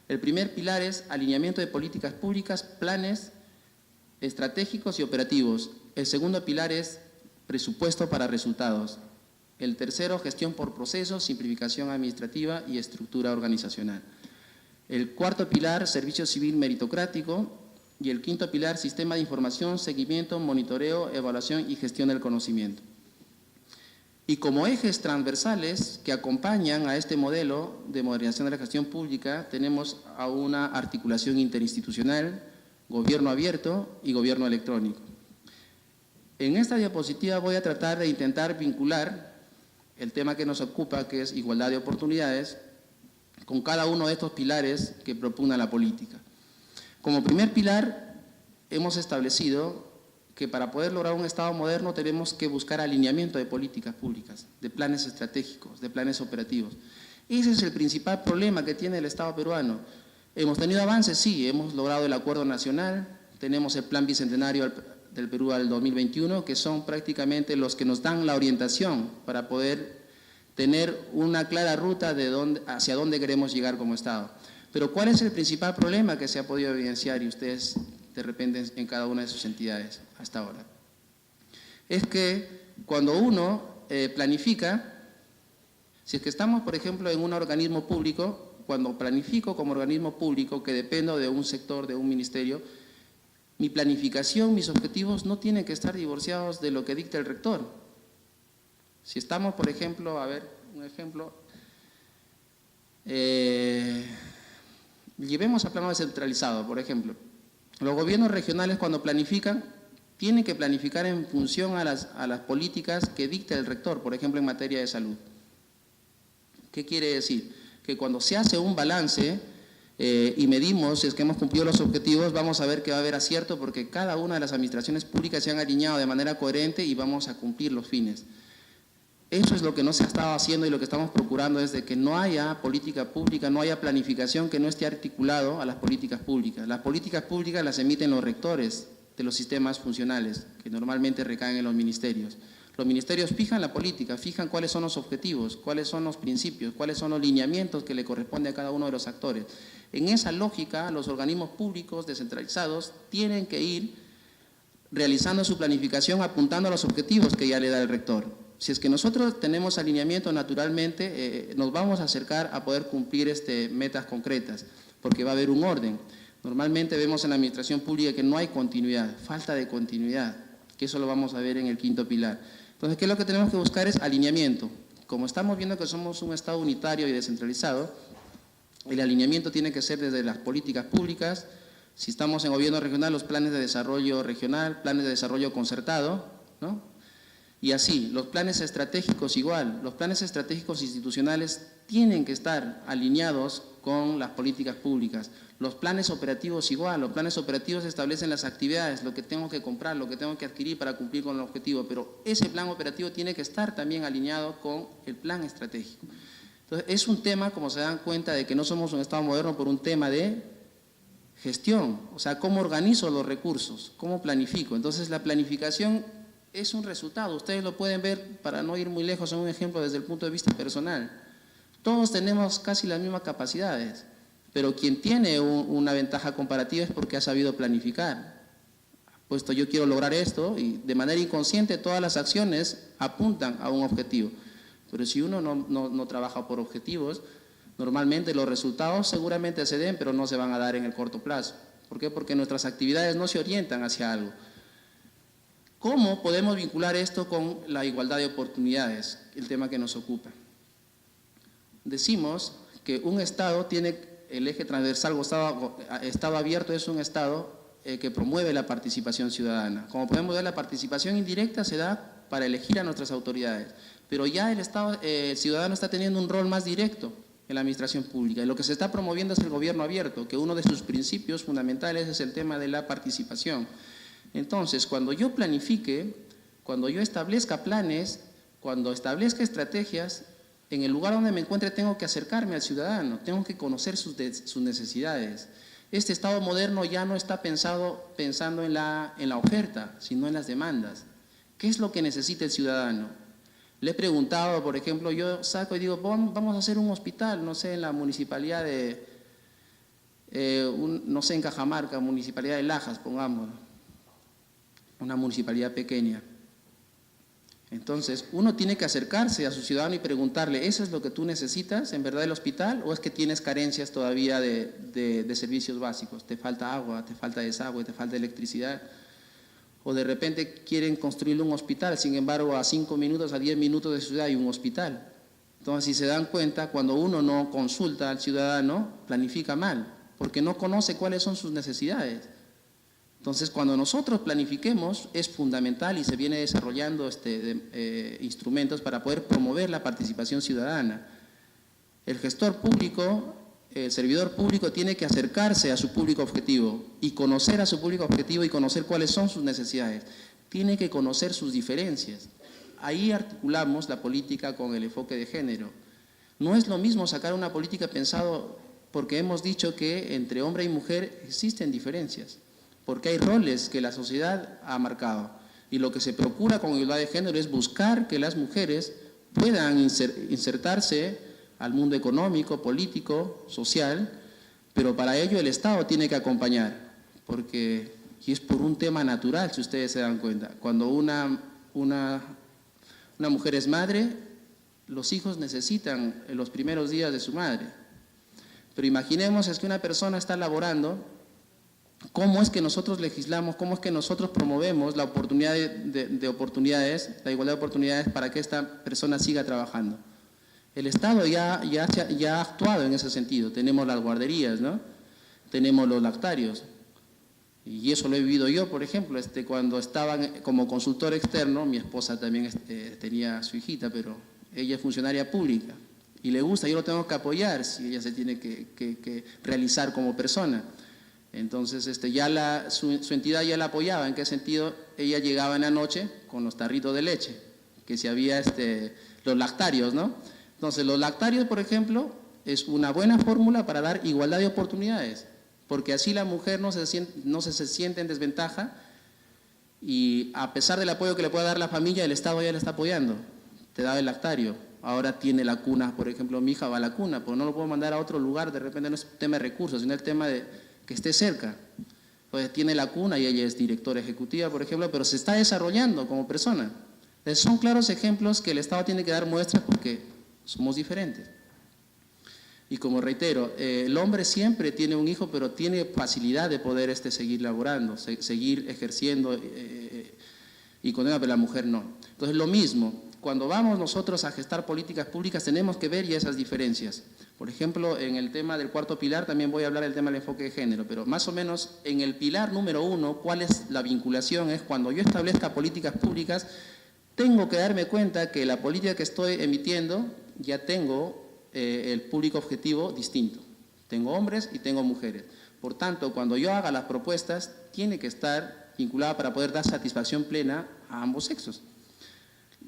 El primer pilar es alineamiento de políticas públicas, planes estratégicos y operativos. El segundo pilar es presupuesto para resultados. El tercero, gestión por procesos, simplificación administrativa y estructura organizacional. El cuarto pilar, servicio civil meritocrático. Y el quinto pilar, sistema de información, seguimiento, monitoreo, evaluación y gestión del conocimiento. Y como ejes transversales que acompañan a este modelo de modernización de la gestión pública, tenemos a una articulación interinstitucional, gobierno abierto y gobierno electrónico. En esta diapositiva voy a tratar de intentar vincular el tema que nos ocupa, que es igualdad de oportunidades, con cada uno de estos pilares que propugna la política. Como primer pilar, hemos establecido que para poder lograr un Estado moderno tenemos que buscar alineamiento de políticas públicas, de planes estratégicos, de planes operativos. Ese es el principal problema que tiene el Estado peruano. ¿Hemos tenido avances? Sí, hemos logrado el acuerdo nacional, tenemos el plan bicentenario del Perú al 2021, que son prácticamente los que nos dan la orientación para poder tener una clara ruta de hacia dónde queremos llegar como Estado. Pero ¿cuál es el principal problema que se ha podido evidenciar y ustedes de repente en cada una de sus entidades hasta ahora? Es que cuando uno planifica, si es que estamos, por ejemplo, en un organismo público, cuando planifico como organismo público que dependo de un sector, de un ministerio, mi planificación, mis objetivos no tienen que estar divorciados de lo que dicta el rector. Si estamos, por ejemplo, a ver, un ejemplo, llevemos a plano descentralizado, por ejemplo. Los gobiernos regionales cuando planifican, tienen que planificar en función a las políticas que dicta el rector, por ejemplo, en materia de salud. ¿Qué quiere decir? Que cuando se hace un balance y medimos si es que hemos cumplido los objetivos, vamos a ver que va a haber acierto porque cada una de las administraciones públicas se han alineado de manera coherente y vamos a cumplir los fines. Eso es lo que no se ha estado haciendo y lo que estamos procurando es de que no haya política pública, no haya planificación que no esté articulado a las políticas públicas. Las políticas públicas las emiten los rectores de los sistemas funcionales, que normalmente recaen en los ministerios. Los ministerios fijan la política, fijan cuáles son los objetivos, cuáles son los principios, cuáles son los lineamientos que le corresponde a cada uno de los actores. En esa lógica, los organismos públicos descentralizados tienen que ir realizando su planificación apuntando a los objetivos que ya le da el rector. Si es que nosotros tenemos alineamiento, naturalmente nos vamos a acercar a poder cumplir metas concretas, porque va a haber un orden. Normalmente vemos en la administración pública que no hay continuidad, falta de continuidad, que eso lo vamos a ver en el quinto pilar. Entonces, ¿qué es lo que tenemos que buscar? Es alineamiento. Como estamos viendo que somos un Estado unitario y descentralizado, el alineamiento tiene que ser desde las políticas públicas. Si estamos en gobierno regional, los planes de desarrollo regional, planes de desarrollo concertado, ¿no? Y así, los planes estratégicos igual, los planes estratégicos institucionales tienen que estar alineados con las políticas públicas. Los planes operativos igual, los planes operativos establecen las actividades, lo que tengo que comprar, lo que tengo que adquirir para cumplir con el objetivo, pero ese plan operativo tiene que estar también alineado con el plan estratégico. Entonces, es un tema, como se dan cuenta, de que no somos un Estado moderno por un tema de gestión, o sea, cómo organizo los recursos, cómo planifico. Entonces, la planificación es un resultado, ustedes lo pueden ver, para no ir muy lejos, en un ejemplo desde el punto de vista personal. Todos tenemos casi las mismas capacidades, pero quien tiene una ventaja comparativa es porque ha sabido planificar. Puesto yo quiero lograr esto y de manera inconsciente todas las acciones apuntan a un objetivo. Pero si uno no trabaja por objetivos, normalmente los resultados seguramente se den, pero no se van a dar en el corto plazo. ¿Por qué? Porque nuestras actividades no se orientan hacia algo. ¿Cómo podemos vincular esto con la igualdad de oportunidades, el tema que nos ocupa? Decimos que un Estado tiene el eje transversal, Estado abierto es un Estado que promueve la participación ciudadana. Como podemos ver, la participación indirecta se da para elegir a nuestras autoridades, pero ya el ciudadano está teniendo un rol más directo en la administración pública. Y lo que se está promoviendo es el gobierno abierto, que uno de sus principios fundamentales es el tema de la participación. Entonces, cuando yo planifique, cuando yo establezca planes, cuando establezca estrategias, en el lugar donde me encuentre tengo que acercarme al ciudadano, tengo que conocer sus necesidades. Este Estado moderno ya no está pensando en la oferta, sino en las demandas. ¿Qué es lo que necesita el ciudadano? Le he preguntado, por ejemplo, yo saco y digo, vamos a hacer un hospital, no sé, en la municipalidad de, no sé, en Cajamarca, municipalidad de Lajas, pongámoslo, una municipalidad pequeña. Entonces, uno tiene que acercarse a su ciudadano y preguntarle, ¿eso es lo que tú necesitas, en verdad, el hospital? ¿O es que tienes carencias todavía de servicios básicos? ¿Te falta agua, te falta desagüe, te falta electricidad? O de repente quieren construir un hospital, sin embargo, a 5 minutos, a 10 minutos de ciudad hay un hospital. Entonces, si se dan cuenta, cuando uno no consulta al ciudadano, planifica mal, porque no conoce cuáles son sus necesidades. Entonces, cuando nosotros planifiquemos, es fundamental y se viene desarrollando instrumentos para poder promover la participación ciudadana. El gestor público, el servidor público tiene que acercarse a su público objetivo y conocer a su público objetivo y conocer cuáles son sus necesidades. Tiene que conocer sus diferencias. Ahí articulamos la política con el enfoque de género. No es lo mismo sacar una política pensado porque hemos dicho que entre hombre y mujer existen diferencias, porque hay roles que la sociedad ha marcado y lo que se procura con igualdad de género es buscar que las mujeres puedan insertarse al mundo económico, político, social, pero para ello el Estado tiene que acompañar, porque y es por un tema natural, si ustedes se dan cuenta. Cuando una mujer es madre, los hijos necesitan los primeros días de su madre. Pero imaginemos es que una persona está laborando. ¿Cómo es que nosotros legislamos, cómo es que nosotros promovemos la oportunidad de oportunidades, la igualdad de oportunidades para que esta persona siga trabajando? El Estado ya ha actuado en ese sentido. Tenemos las guarderías, ¿no? Tenemos los lactarios. Y eso lo he vivido yo, por ejemplo, cuando estaba como consultor externo, mi esposa también tenía su hijita, pero ella es funcionaria pública y le gusta, yo lo tengo que apoyar si ella se tiene que realizar como persona. Entonces, su entidad ya la apoyaba. ¿En qué sentido? Ella llegaba en la noche con los tarritos de leche, que si había los lactarios, ¿no? Entonces, los lactarios, por ejemplo, es una buena fórmula para dar igualdad de oportunidades, porque así la mujer no se siente en desventaja y a pesar del apoyo que le pueda dar la familia, el Estado ya le está apoyando. Te da el lactario. Ahora tiene la cuna, por ejemplo, mi hija va a la cuna, pero no lo puedo mandar a otro lugar, de repente no es un tema de recursos, sino el tema de que esté cerca. Pues tiene la cuna y ella es directora ejecutiva, por ejemplo, pero se está desarrollando como persona. Entonces, son claros ejemplos que el Estado tiene que dar muestras porque somos diferentes. Y como reitero, el hombre siempre tiene un hijo, pero tiene facilidad de poder seguir laborando, seguir ejerciendo y con él, pero la mujer no. Entonces, lo mismo, cuando vamos nosotros a gestar políticas públicas tenemos que ver ya esas diferencias. Por ejemplo, en el tema del cuarto pilar también voy a hablar del tema del enfoque de género, pero más o menos en el pilar número 1, ¿cuál es la vinculación? Es cuando yo establezca políticas públicas, tengo que darme cuenta que la política que estoy emitiendo ya tengo el público objetivo distinto. Tengo hombres y tengo mujeres. Por tanto, cuando yo haga las propuestas, tiene que estar vinculada para poder dar satisfacción plena a ambos sexos.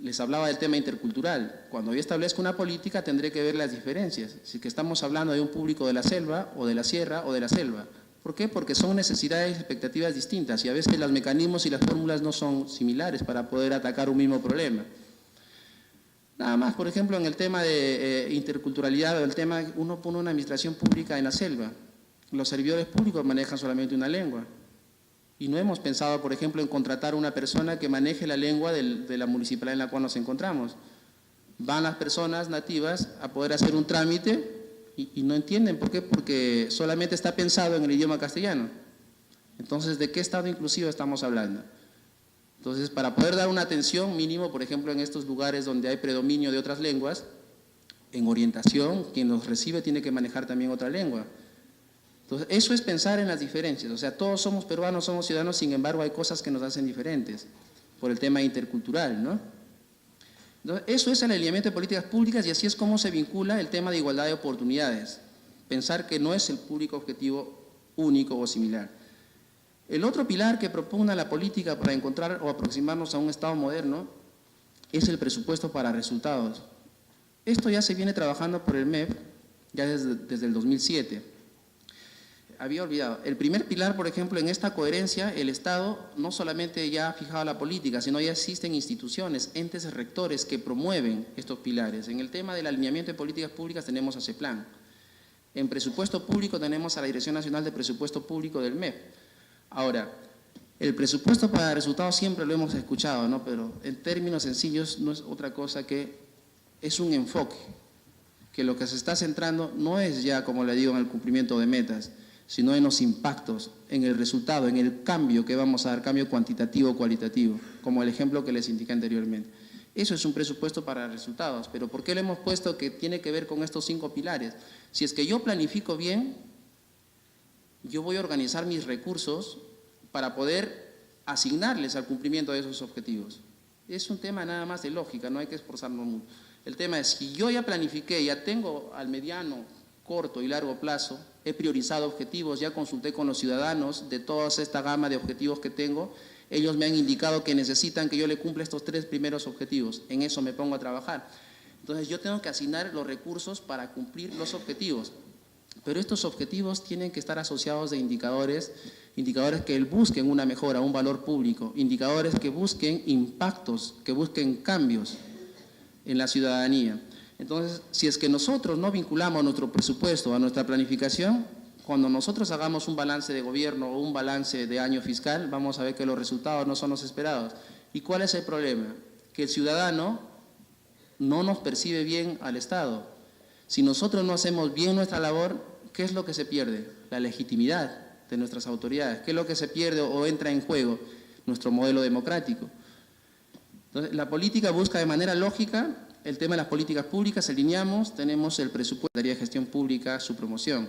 Les hablaba del tema intercultural. Cuando yo establezco una política, tendré que ver las diferencias. Si que estamos hablando de un público de la selva, o de la sierra, o de la selva. ¿Por qué? Porque son necesidades y expectativas distintas y a veces los mecanismos y las fórmulas no son similares para poder atacar un mismo problema. Nada más, por ejemplo, en el tema de interculturalidad, o el tema, uno pone una administración pública en la selva. Los servidores públicos manejan solamente una lengua. Y no hemos pensado, por ejemplo, en contratar una persona que maneje la lengua de la municipalidad en la cual nos encontramos. Van las personas nativas a poder hacer un trámite y no entienden. ¿Por qué? Porque solamente está pensado en el idioma castellano. Entonces, ¿de qué estado inclusivo estamos hablando? Entonces, para poder dar una atención mínimo, por ejemplo, en estos lugares donde hay predominio de otras lenguas, en orientación, quien nos recibe tiene que manejar también otra lengua. Entonces, eso es pensar en las diferencias. O sea, todos somos peruanos, somos ciudadanos, sin embargo, hay cosas que nos hacen diferentes por el tema intercultural, ¿no? Entonces, eso es el alineamiento de políticas públicas y así es como se vincula el tema de igualdad de oportunidades. Pensar que no es el público objetivo único o similar. El otro pilar que propugna la política para encontrar o aproximarnos a un Estado moderno es el presupuesto para resultados. Esto ya se viene trabajando por el MEP ya desde el 2007. Había olvidado, el primer pilar, por ejemplo, en esta coherencia, el Estado no solamente ya ha fijado la política, sino ya existen instituciones, entes rectores que promueven estos pilares. En el tema del alineamiento de políticas públicas tenemos a CEPLAN. En presupuesto público tenemos a la Dirección Nacional de Presupuesto Público del MEP. Ahora, el presupuesto para resultados siempre lo hemos escuchado, ¿no? Pero en términos sencillos no es otra cosa que es un enfoque, que lo que se está centrando no es ya, como le digo, en el cumplimiento de metas, sino en los impactos, en el resultado, en el cambio que vamos a dar, cambio cuantitativo o cualitativo, como el ejemplo que les indiqué anteriormente. Eso es un presupuesto para resultados, pero ¿por qué le hemos puesto que tiene que ver con estos 5 pilares? Si es que yo planifico bien, yo voy a organizar mis recursos para poder asignarles al cumplimiento de esos objetivos. Es un tema nada más de lógica, no hay que esforzarnos mucho. El tema es, si yo ya planifiqué, ya tengo al mediano, corto y largo plazo, he priorizado objetivos, ya consulté con los ciudadanos de toda esta gama de objetivos que tengo, ellos me han indicado que necesitan que yo le cumpla estos 3 primeros objetivos, en eso me pongo a trabajar. Entonces yo tengo que asignar los recursos para cumplir los objetivos, pero estos objetivos tienen que estar asociados de indicadores que busquen una mejora, un valor público, indicadores que busquen impactos, que busquen cambios en la ciudadanía. Entonces, si es que nosotros no vinculamos nuestro presupuesto a nuestra planificación, cuando nosotros hagamos un balance de gobierno o un balance de año fiscal, vamos a ver que los resultados no son los esperados. ¿Y cuál es el problema? Que el ciudadano no nos percibe bien al Estado. Si nosotros no hacemos bien nuestra labor, ¿qué es lo que se pierde? La legitimidad de nuestras autoridades. ¿Qué es lo que se pierde o entra en juego? Nuestro modelo democrático. Entonces, la política busca de manera lógica el tema de las políticas públicas, alineamos, tenemos el presupuesto de gestión pública, su promoción.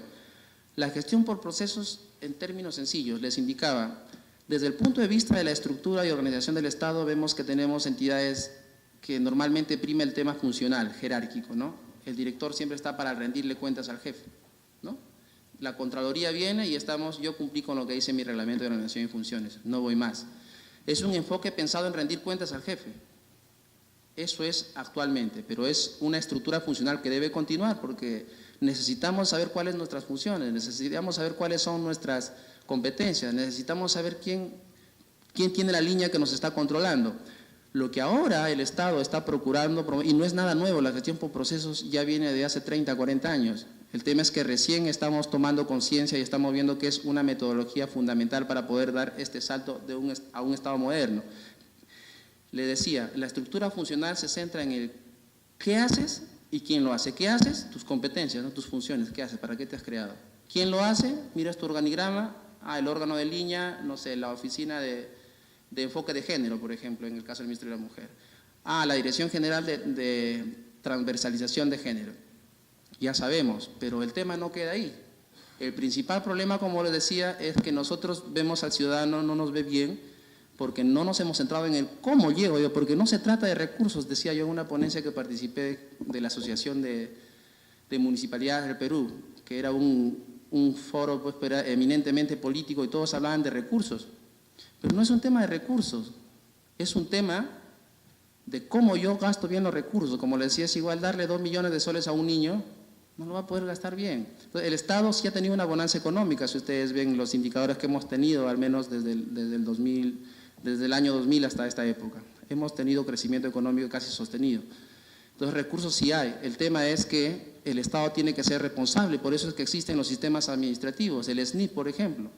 La gestión por procesos, en términos sencillos, les indicaba, desde el punto de vista de la estructura y organización del Estado, vemos que tenemos entidades que normalmente prima el tema funcional, jerárquico, ¿no? El director siempre está para rendirle cuentas al jefe, ¿no? La Contraloría viene y yo cumplí con lo que dice mi reglamento de organización y funciones, no voy más. Es un enfoque pensado en rendir cuentas al jefe. Eso es actualmente, pero es una estructura funcional que debe continuar porque necesitamos saber cuáles son nuestras funciones, necesitamos saber cuáles son nuestras competencias, necesitamos saber quién tiene la línea que nos está controlando. Lo que ahora el Estado está procurando, y no es nada nuevo, la gestión por procesos ya viene de hace 30, 40 años. El tema es que recién estamos tomando conciencia y estamos viendo que es una metodología fundamental para poder dar este salto a un Estado moderno. Le decía, la estructura funcional se centra en el qué haces y quién lo hace. ¿Qué haces? Tus competencias, ¿no? Tus funciones. ¿Qué haces? ¿Para qué te has creado? ¿Quién lo hace? Miras tu organigrama, el órgano de línea, no sé, la oficina de enfoque de género, por ejemplo, en el caso del Ministerio de la Mujer. La Dirección General de Transversalización de Género. Ya sabemos, pero el tema no queda ahí. El principal problema, como les decía, es que nosotros vemos al ciudadano, no nos ve bien, porque no nos hemos centrado en el cómo llego yo, porque no se trata de recursos, decía yo en una ponencia que participé de la Asociación de Municipalidades del Perú, que era un foro pues, era eminentemente político y todos hablaban de recursos, pero no es un tema de recursos, es un tema de cómo yo gasto bien los recursos. Como le decía, es igual darle 2 millones de soles a un niño, no lo va a poder gastar bien. Entonces, el Estado sí ha tenido una bonanza económica, si ustedes ven los indicadores que hemos tenido, al menos desde el año 2000 hasta esta época. Hemos tenido crecimiento económico casi sostenido. Entonces, recursos sí hay. El tema es que el Estado tiene que ser responsable, por eso es que existen los sistemas administrativos, el SNIP, por ejemplo.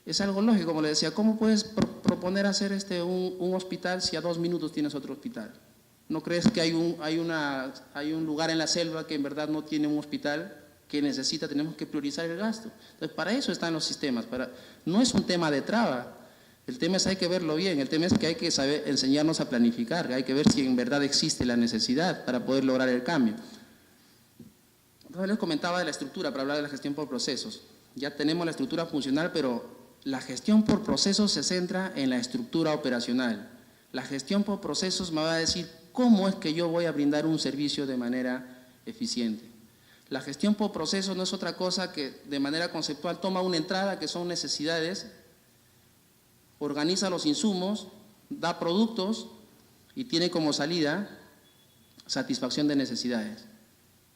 Es algo lógico, como le decía, ¿cómo puedes proponer hacer un hospital si a 2 minutos tienes otro hospital? ¿No crees que hay un lugar en la selva que en verdad no tiene un hospital que tenemos que priorizar el gasto? Entonces, para eso están los sistemas, no es un tema de traba, el tema es hay que verlo bien, el tema es que hay que saber enseñarnos a planificar, hay que ver si en verdad existe la necesidad para poder lograr el cambio. Entonces les comentaba de la estructura para hablar de la gestión por procesos. Ya tenemos la estructura funcional, pero la gestión por procesos se centra en la estructura operacional. La gestión por procesos me va a decir ¿cómo es que yo voy a brindar un servicio de manera eficiente? La gestión por procesos no es otra cosa que de manera conceptual toma una entrada que son necesidades, organiza los insumos, da productos y tiene como salida satisfacción de necesidades,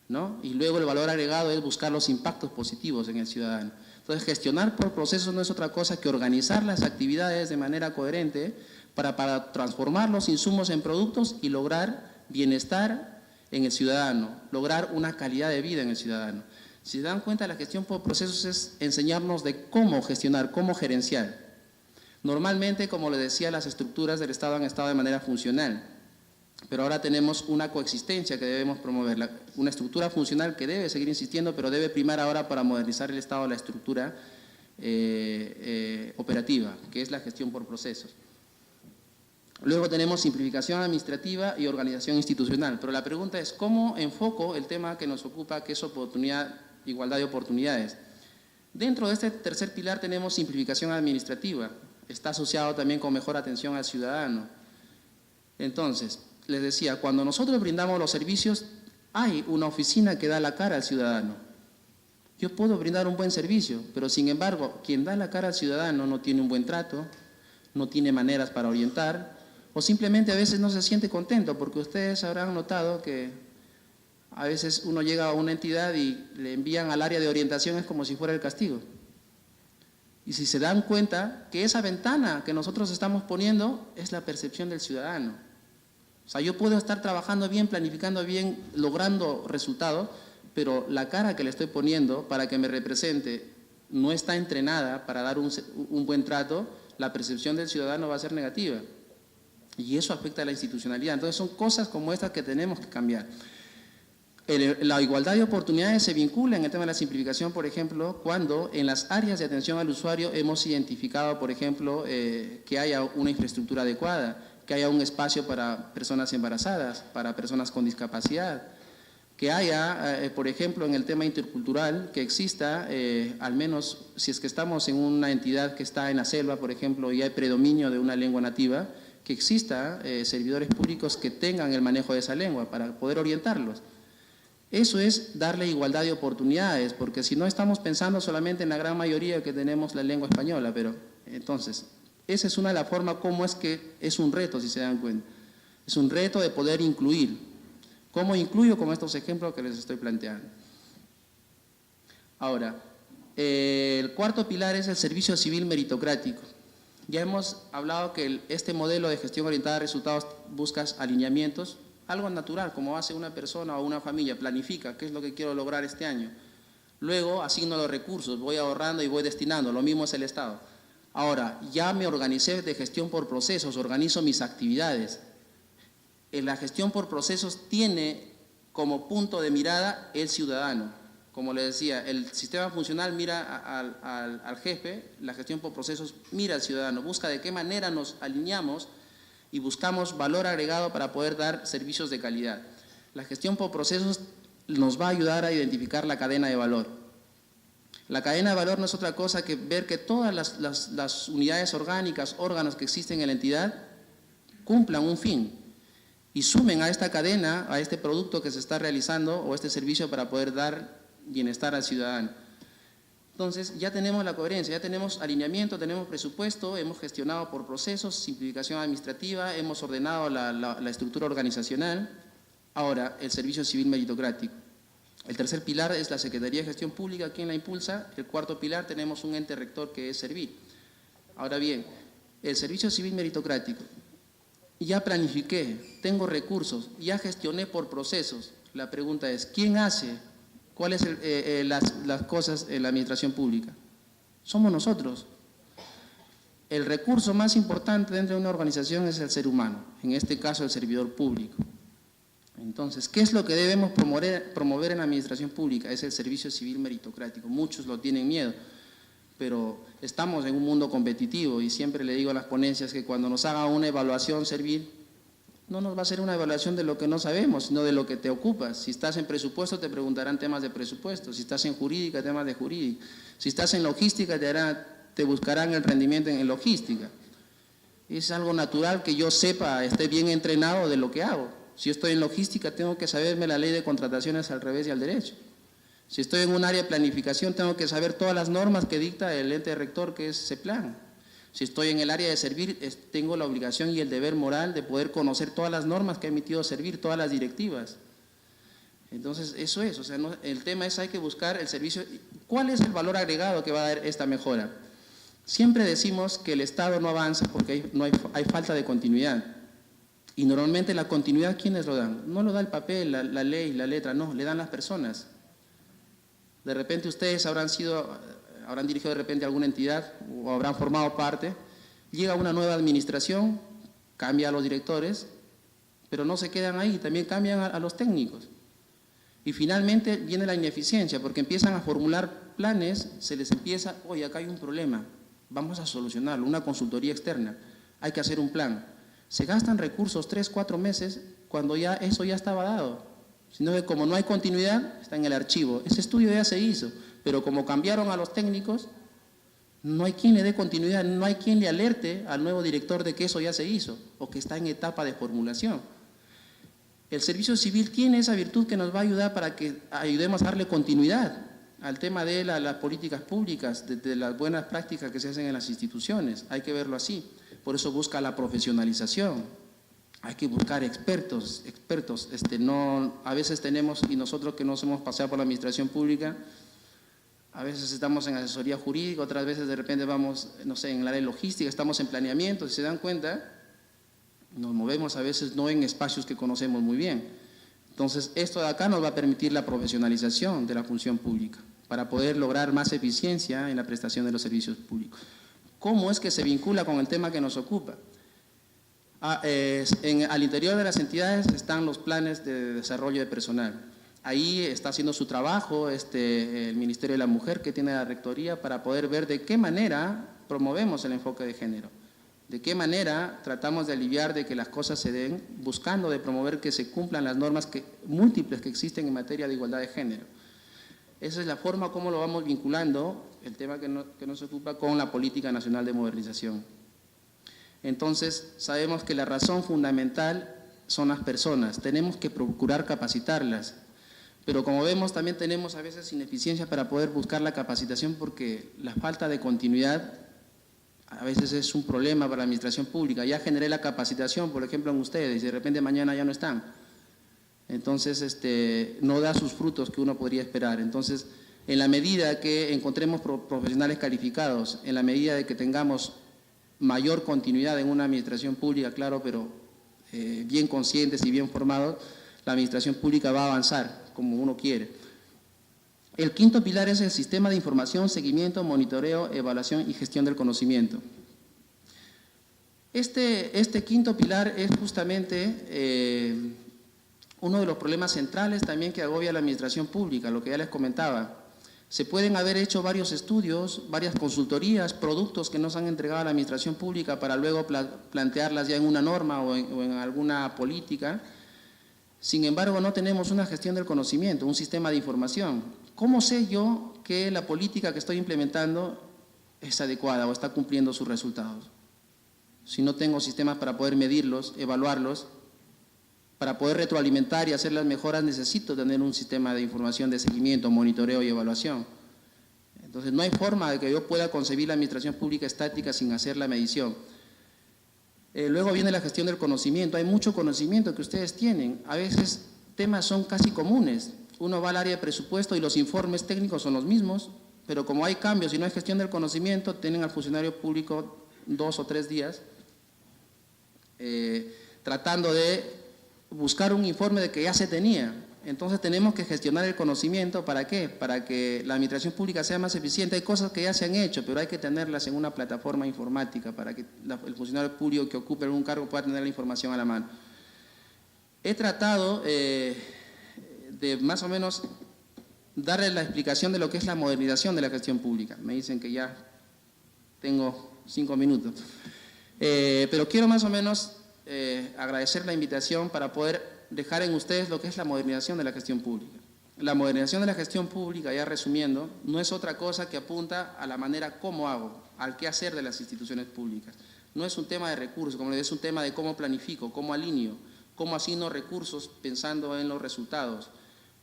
¿no? Y luego el valor agregado es buscar los impactos positivos en el ciudadano. Entonces, gestionar por procesos no es otra cosa que organizar las actividades de manera coherente para transformar los insumos en productos y lograr bienestar en el ciudadano, lograr una calidad de vida en el ciudadano. Si se dan cuenta, la gestión por procesos es enseñarnos de cómo gestionar, cómo gerenciar. Normalmente, como les decía, las estructuras del Estado han estado de manera funcional, pero ahora tenemos una coexistencia que debemos promover, una estructura funcional que debe seguir insistiendo, pero debe primar ahora para modernizar el Estado la estructura operativa, que es la gestión por procesos. Luego tenemos simplificación administrativa y organización institucional, pero la pregunta es, ¿cómo enfoco el tema que nos ocupa, que es oportunidad, igualdad de oportunidades? Dentro de este tercer pilar tenemos simplificación administrativa, está asociado también con mejor atención al ciudadano. Entonces, les decía, cuando nosotros brindamos los servicios, hay una oficina que da la cara al ciudadano. Yo puedo brindar un buen servicio, pero sin embargo, quien da la cara al ciudadano no tiene un buen trato, no tiene maneras para orientar, o simplemente a veces no se siente contento, porque ustedes habrán notado que a veces uno llega a una entidad y le envían al área de orientación, es como si fuera el castigo. Y si se dan cuenta que esa ventana que nosotros estamos poniendo es la percepción del ciudadano. O sea, yo puedo estar trabajando bien, planificando bien, logrando resultados, pero la cara que le estoy poniendo para que me represente no está entrenada para dar un buen trato, la percepción del ciudadano va a ser negativa. Y eso afecta a la institucionalidad. Entonces son cosas como estas que tenemos que cambiar. La igualdad de oportunidades se vincula en el tema de la simplificación, por ejemplo, cuando en las áreas de atención al usuario hemos identificado, por ejemplo, que haya una infraestructura adecuada, que haya un espacio para personas embarazadas, para personas con discapacidad, que haya, por ejemplo, en el tema intercultural, que exista, al menos si es que estamos en una entidad que está en la selva, por ejemplo, y hay predominio de una lengua nativa, que exista servidores públicos que tengan el manejo de esa lengua para poder orientarlos. Eso es darle igualdad de oportunidades, porque si no estamos pensando solamente en la gran mayoría que tenemos la lengua española, pero entonces, esa es una de las formas como es que es un reto, si se dan cuenta. Es un reto de poder incluir. ¿Cómo incluyo? Con estos ejemplos que les estoy planteando. Ahora, el cuarto pilar es el servicio civil meritocrático. Ya hemos hablado que este modelo de gestión orientada a resultados busca alineamientos, algo natural, como hace una persona o una familia, planifica qué es lo que quiero lograr este año. Luego asigno los recursos, voy ahorrando y voy destinando, lo mismo es el Estado. Ahora, ya me organicé de gestión por procesos, organizo mis actividades. La gestión por procesos tiene como punto de mirada el ciudadano. Como les decía, el sistema funcional mira al jefe, la gestión por procesos mira al ciudadano, busca de qué manera nos alineamos y buscamos valor agregado para poder dar servicios de calidad. La gestión por procesos nos va a ayudar a identificar la cadena de valor. La cadena de valor no es otra cosa que ver que todas las unidades orgánicas, órganos que existen en la entidad, cumplan un fin y sumen a esta cadena, a este producto que se está realizando o este servicio para poder dar bienestar al ciudadano. Entonces ya tenemos la coherencia, ya tenemos alineamiento, tenemos presupuesto, hemos gestionado por procesos, simplificación administrativa, hemos ordenado la estructura organizacional. Ahora, el servicio civil meritocrático. El tercer pilar es la Secretaría de Gestión Pública, quien la impulsa. El cuarto pilar tenemos un ente rector que es Servir. Ahora bien, el servicio civil meritocrático. Ya planifiqué, tengo recursos, ya gestioné por procesos. La pregunta es, ¿quién hace? ¿Cuáles son las cosas en la administración pública? Somos nosotros. El recurso más importante dentro de una organización es el ser humano, en este caso el servidor público. Entonces, ¿qué es lo que debemos promover en la administración pública? Es el servicio civil meritocrático. Muchos lo tienen miedo, pero estamos en un mundo competitivo y siempre le digo a las ponencias que cuando nos haga una evaluación Servir, no nos va a hacer una evaluación de lo que no sabemos, sino de lo que te ocupas. Si estás en presupuesto, te preguntarán temas de presupuesto. Si estás en jurídica, temas de jurídica. Si estás en logística, te buscarán el rendimiento en logística. Es algo natural que yo sepa, esté bien entrenado de lo que hago. Si estoy en logística, tengo que saberme la ley de contrataciones al revés y al derecho. Si estoy en un área de planificación, tengo que saber todas las normas que dicta el ente rector, que es CEPLAN. Si estoy en el área de servir, tengo la obligación y el deber moral de poder conocer todas las normas que ha emitido servir, todas las directivas. Entonces, eso es, o sea, el tema es hay que buscar el servicio. ¿Cuál es el valor agregado que va a dar esta mejora? Siempre decimos que el Estado no avanza porque hay falta de continuidad. Y normalmente la continuidad, ¿quiénes lo dan? No lo da el papel, la ley, la letra, no, le dan las personas. De repente ustedes habrán dirigido de repente alguna entidad o habrán formado parte, llega una nueva administración, cambia a los directores, pero no se quedan ahí, también cambian a los técnicos. Y finalmente viene la ineficiencia, porque empiezan a formular planes, se les empieza, oye, acá hay un problema, vamos a solucionarlo, una consultoría externa, hay que hacer un plan. Se gastan recursos 3, 4 meses cuando ya eso ya estaba dado, sino que como no hay continuidad, está en el archivo. Ese estudio ya se hizo, pero como cambiaron a los técnicos, no hay quien le dé continuidad, no hay quien le alerte al nuevo director de que eso ya se hizo o que está en etapa de formulación. El servicio civil tiene esa virtud que nos va a ayudar para que ayudemos a darle continuidad al tema de las políticas públicas, de las buenas prácticas que se hacen en las instituciones. Hay que verlo así. Por eso busca la profesionalización. Hay que buscar expertos. A veces tenemos, y nosotros que nos hemos pasado por la administración pública, a veces estamos en asesoría jurídica, otras veces de repente vamos, no sé, en el área de logística, estamos en planeamiento, si se dan cuenta, nos movemos a veces no en espacios que conocemos muy bien. Entonces, esto de acá nos va a permitir la profesionalización de la función pública para poder lograr más eficiencia en la prestación de los servicios públicos. ¿Cómo es que se vincula con el tema que nos ocupa? Al interior de las entidades están los planes de desarrollo de personal. Ahí está haciendo su trabajo el Ministerio de la Mujer, que tiene la Rectoría, para poder ver de qué manera promovemos el enfoque de género. De qué manera tratamos de aliviar de que las cosas se den, buscando de promover que se cumplan las normas múltiples que existen en materia de igualdad de género. Esa es la forma como lo vamos vinculando, el tema que nos ocupa, con la Política Nacional de Modernización. Entonces, sabemos que la razón fundamental son las personas, tenemos que procurar capacitarlas, pero como vemos también tenemos a veces ineficiencia para poder buscar la capacitación porque la falta de continuidad a veces es un problema para la administración pública. Ya generé la capacitación, por ejemplo, en ustedes, y de repente mañana ya no están. Entonces, no da sus frutos que uno podría esperar. Entonces, en la medida que encontremos profesionales calificados, en la medida de que tengamos mayor continuidad en una administración pública, claro, pero bien conscientes y bien formados, la administración pública va a avanzar como uno quiere. El quinto pilar es el sistema de información, seguimiento, monitoreo, evaluación y gestión del conocimiento. Este quinto pilar es justamente uno de los problemas centrales también que agobia a la administración pública, lo que ya les comentaba. Se pueden haber hecho varios estudios, varias consultorías, productos que nos han entregado a la administración pública para luego plantearlas ya en una norma o en alguna política. Sin embargo, no tenemos una gestión del conocimiento, un sistema de información. ¿Cómo sé yo que la política que estoy implementando es adecuada o está cumpliendo sus resultados? Si no tengo sistemas para poder medirlos, evaluarlos, para poder retroalimentar y hacer las mejoras, necesito tener un sistema de información de seguimiento, monitoreo y evaluación. Entonces, no hay forma de que yo pueda concebir la administración pública estática sin hacer la medición. Luego viene la gestión del conocimiento. Hay mucho conocimiento que ustedes tienen. A veces temas son casi comunes. Uno va al área de presupuesto y los informes técnicos son los mismos, pero como hay cambios y no hay gestión del conocimiento, tienen al funcionario público 2 o 3 días tratando de buscar un informe de que ya se tenía. Entonces tenemos que gestionar el conocimiento. ¿Para qué? Para que la administración pública sea más eficiente. Hay cosas que ya se han hecho, pero hay que tenerlas en una plataforma informática para que el funcionario público que ocupe algún cargo pueda tener la información a la mano. He tratado de más o menos darle la explicación de lo que es la modernización de la gestión pública. Me dicen que ya tengo 5 minutos. Pero quiero más o menos agradecer la invitación para poder dejar en ustedes lo que es la modernización de la gestión pública. La modernización de la gestión pública, ya resumiendo, no es otra cosa que apunta a la manera cómo hago, al qué hacer de las instituciones públicas. No es un tema de recursos, como les digo, es un tema de cómo planifico, cómo alineo, ¿Cómo asigno recursos pensando en los resultados?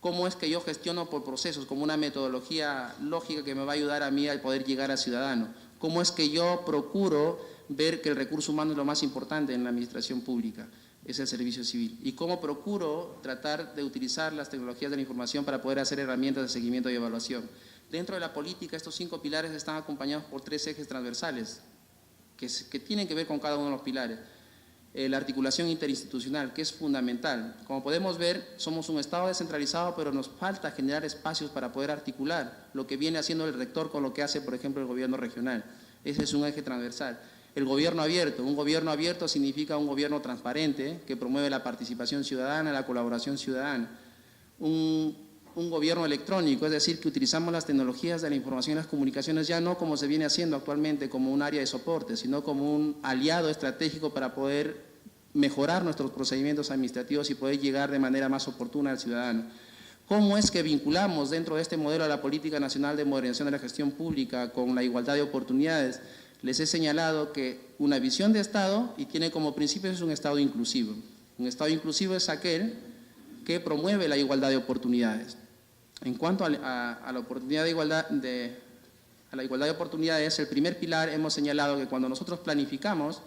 ¿Cómo es que yo gestiono por procesos como una metodología lógica que me va a ayudar a mí a poder llegar al ciudadano? ¿Cómo es que yo procuro ver que el recurso humano es lo más importante en la administración pública? Es el servicio civil. ¿Y cómo procuro tratar de utilizar las tecnologías de la información para poder hacer herramientas de seguimiento y evaluación? Dentro de la política, estos 5 pilares están acompañados por 3 ejes transversales que tienen que ver con cada uno de los pilares. La articulación interinstitucional, que es fundamental. Como podemos ver, somos un Estado descentralizado, pero nos falta generar espacios para poder articular lo que viene haciendo el rector con lo que hace, por ejemplo, el gobierno regional. Ese es un eje transversal. El gobierno abierto. Un gobierno abierto significa un gobierno transparente que promueve la participación ciudadana, la colaboración ciudadana. Un gobierno electrónico, es decir, que utilizamos las tecnologías de la información y las comunicaciones ya no como se viene haciendo actualmente como un área de soporte, sino como un aliado estratégico para poder mejorar nuestros procedimientos administrativos y poder llegar de manera más oportuna al ciudadano. ¿Cómo es que vinculamos dentro de este modelo a la Política Nacional de Modernización de la Gestión Pública con la igualdad de oportunidades? Les he señalado que una visión de Estado, y tiene como principio, es un Estado inclusivo. Un Estado inclusivo es aquel que promueve la igualdad de oportunidades. En cuanto a la oportunidad de igualdad a la igualdad de oportunidades, el primer pilar hemos señalado que cuando nosotros planificamos,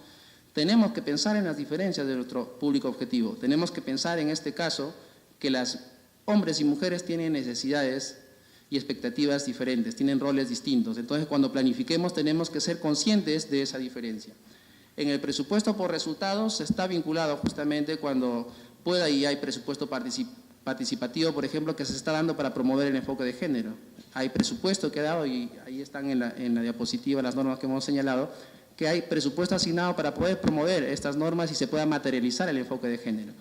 tenemos que pensar en las diferencias de nuestro público objetivo. Tenemos que pensar en este caso que los hombres y mujeres tienen necesidades y expectativas diferentes, tienen roles distintos. Entonces, cuando planifiquemos, tenemos que ser conscientes de esa diferencia. En el presupuesto por resultados está vinculado justamente cuando pueda y hay presupuesto participativo, por ejemplo, que se está dando para promover el enfoque de género. Hay presupuesto que ha dado, y ahí están en la diapositiva las normas que hemos señalado, que hay presupuesto asignado para poder promover estas normas y se pueda materializar el enfoque de género.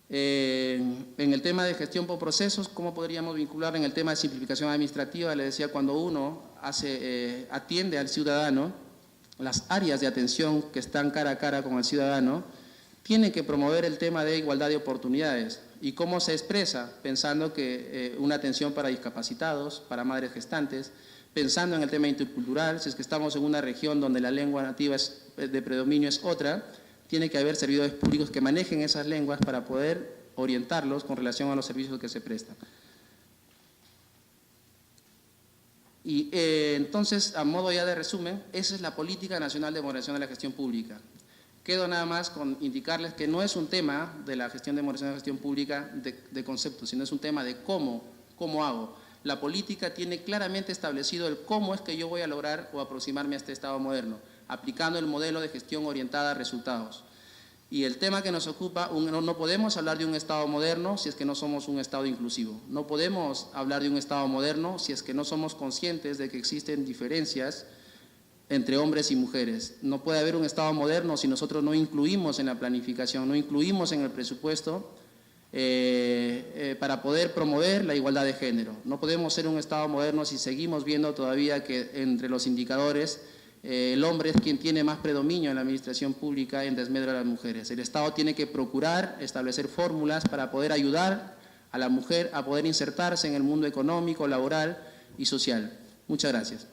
En el tema de gestión por procesos, ¿cómo podríamos vincular en el tema de simplificación administrativa? Le decía, cuando uno atiende al ciudadano, las áreas de atención que están cara a cara con el ciudadano, tienen que promover el tema de igualdad de oportunidades. ¿Y cómo se expresa? Pensando que una atención para discapacitados, para madres gestantes, pensando en el tema intercultural, si es que estamos en una región donde la lengua nativa de predominio es otra, tiene que haber servidores públicos que manejen esas lenguas para poder orientarlos con relación a los servicios que se prestan. Y entonces, a modo ya de resumen, esa es la Política Nacional de Modernización de la Gestión Pública. Quedo nada más con indicarles que no es un tema de la gestión de modernización de la gestión pública de concepto, sino es un tema de cómo hago. La política tiene claramente establecido el cómo es que yo voy a lograr o aproximarme a este Estado moderno, aplicando el modelo de gestión orientada a resultados. Y el tema que nos ocupa, no podemos hablar de un Estado moderno si es que no somos un Estado inclusivo. No podemos hablar de un Estado moderno si es que no somos conscientes de que existen diferencias entre hombres y mujeres. No puede haber un Estado moderno si nosotros no incluimos en la planificación, no incluimos en el presupuesto para poder promover la igualdad de género. No podemos ser un Estado moderno si seguimos viendo todavía que entre los indicadores el hombre es quien tiene más predominio en la administración pública en desmedro de las mujeres. El Estado tiene que procurar establecer fórmulas para poder ayudar a la mujer a poder insertarse en el mundo económico, laboral y social. Muchas gracias.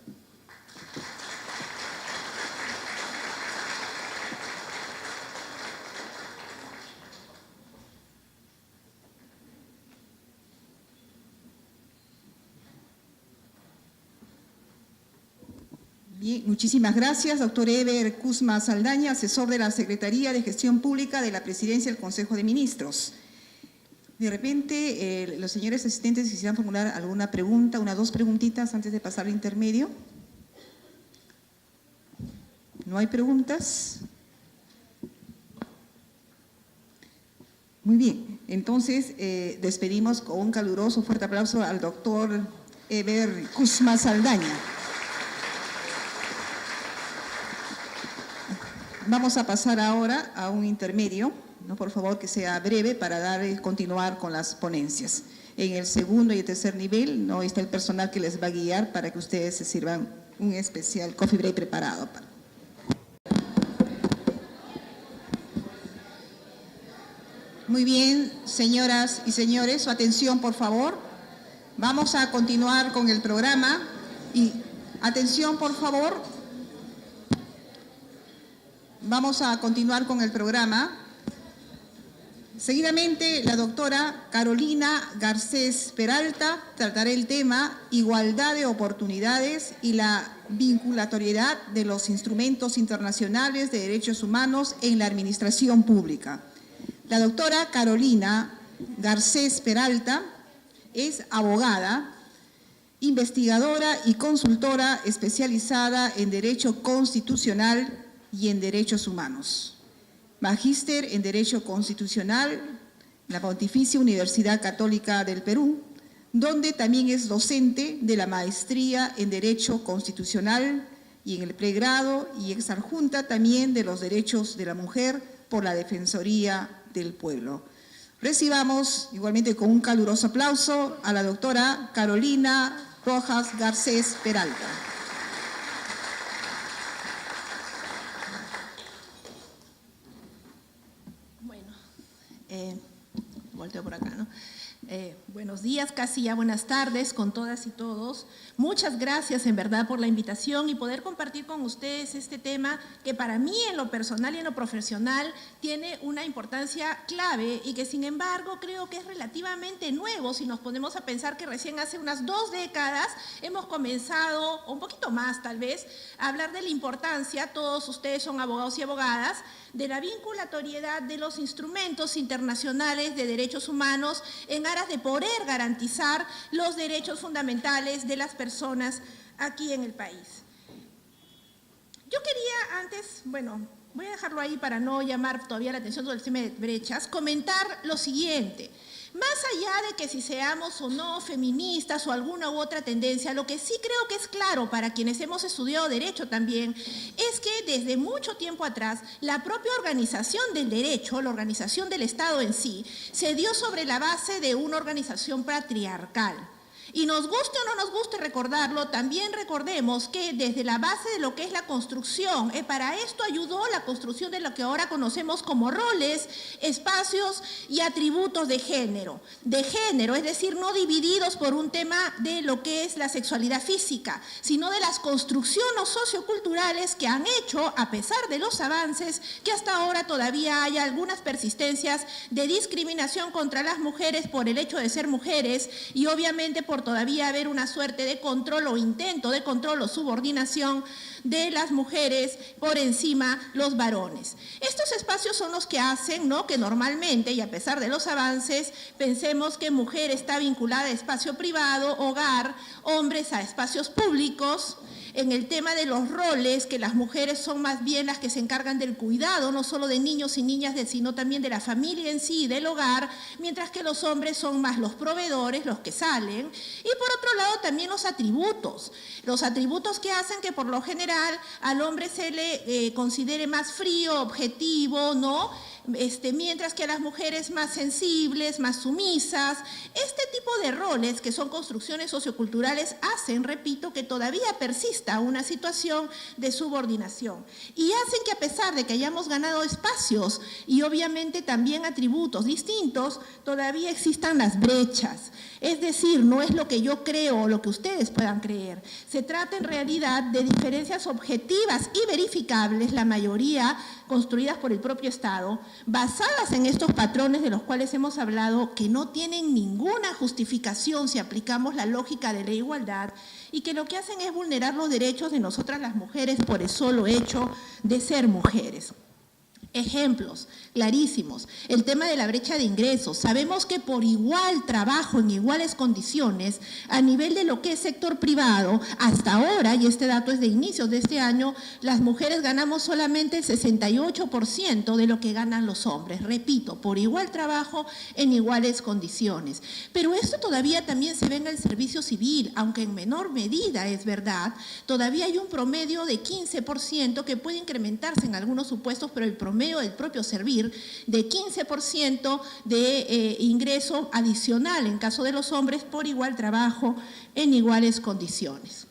Bien, muchísimas gracias, doctor Eber Kuzma Saldaña, asesor de la Secretaría de Gestión Pública de la Presidencia del Consejo de Ministros. De repente, los señores asistentes quisieran formular alguna pregunta, una o dos preguntitas antes de pasar al intermedio. ¿No hay preguntas? Muy bien, entonces despedimos con un caluroso fuerte aplauso al doctor Eber Kuzma Saldaña. Vamos a pasar ahora a un intermedio, ¿no? Por favor, que sea breve para continuar con las ponencias. En el segundo y el tercer nivel, ¿no? Está el personal que les va a guiar para que ustedes se sirvan un especial coffee break preparado. Muy bien, señoras y señores, su atención, por favor. Vamos a continuar con el programa. Y atención, por favor. Vamos a continuar con el programa. Seguidamente, la doctora Carolina Garcés Peralta tratará el tema igualdad de oportunidades y la vinculatoriedad de los instrumentos internacionales de derechos humanos en la administración pública. La doctora Carolina Garcés Peralta es abogada, investigadora y consultora especializada en Derecho Constitucional y en Derechos Humanos. Magíster en Derecho Constitucional en la Pontificia Universidad Católica del Perú, donde también es docente de la maestría en Derecho Constitucional y en el pregrado y exadjunta también de los derechos de la mujer por la Defensoría del Pueblo. Recibamos igualmente con un caluroso aplauso a la doctora Carolina Rojas Garcés Peralta. Volteo por acá, ¿no? Buenos días, casi ya buenas tardes con todas y todos. Muchas gracias en verdad por la invitación y poder compartir con ustedes este tema que para mí en lo personal y en lo profesional tiene una importancia clave y que sin embargo creo que es relativamente nuevo si nos ponemos a pensar que recién hace unas 2 décadas hemos comenzado, o un poquito más tal vez, a hablar de la importancia, todos ustedes son abogados y abogadas, de la vinculatoriedad de los instrumentos internacionales de derechos humanos en aras de poder garantizar los derechos fundamentales de las personas aquí en el país. Yo quería antes, bueno, voy a dejarlo ahí para no llamar todavía la atención sobre el tema de brechas, comentar lo siguiente. Más allá de que si seamos o no feministas o alguna u otra tendencia, lo que sí creo que es claro para quienes hemos estudiado derecho también, es que desde mucho tiempo atrás la propia organización del derecho, la organización del Estado en sí, se dio sobre la base de una organización patriarcal. Y nos guste o no nos guste recordarlo, también recordemos que desde la base de lo que es la construcción, para esto ayudó la construcción de lo que ahora conocemos como roles, espacios y atributos de género, es decir, no divididos por un tema de lo que es la sexualidad física, sino de las construcciones socioculturales que han hecho, a pesar de los avances, que hasta ahora todavía hay algunas persistencias de discriminación contra las mujeres por el hecho de ser mujeres y obviamente por todavía haber una suerte de control o intento de control o subordinación de las mujeres por encima los varones. Estos espacios son los que hacen, ¿no?, que normalmente, y a pesar de los avances, pensemos que mujer está vinculada a espacio privado, hogar, hombres a espacios públicos. En el tema de los roles, que las mujeres son más bien las que se encargan del cuidado, no solo de niños y niñas, sino también de la familia en sí, del hogar, mientras que los hombres son más los proveedores, los que salen. Y por otro lado también los atributos que hacen que por lo general al hombre se le considere más frío, objetivo, ¿no?, mientras que a las mujeres más sensibles, más sumisas. Este tipo de roles, que son construcciones socioculturales, hacen, repito, que todavía persista una situación de subordinación y hacen que a pesar de que hayamos ganado espacios y obviamente también atributos distintos, todavía existan las brechas. Es decir, no es lo que yo creo o lo que ustedes puedan creer. Se trata en realidad de diferencias objetivas y verificables, la mayoría construidas por el propio Estado, basadas en estos patrones de los cuales hemos hablado, que no tienen ninguna justificación si aplicamos la lógica de la igualdad y que lo que hacen es vulnerar los derechos de nosotras las mujeres por el solo hecho de ser mujeres. Ejemplos clarísimos, el tema de la brecha de ingresos. Sabemos que por igual trabajo en iguales condiciones, a nivel de lo que es sector privado, hasta ahora, y este dato es de inicios de este año, las mujeres ganamos solamente el 68% de lo que ganan los hombres. Repito, por igual trabajo en iguales condiciones. Pero esto todavía también se ve en el servicio civil, aunque en menor medida, es verdad, todavía hay un promedio de 15% que puede incrementarse en algunos supuestos, pero el promedio del propio servir de 15% de ingreso adicional en caso de los hombres por igual trabajo en iguales condiciones.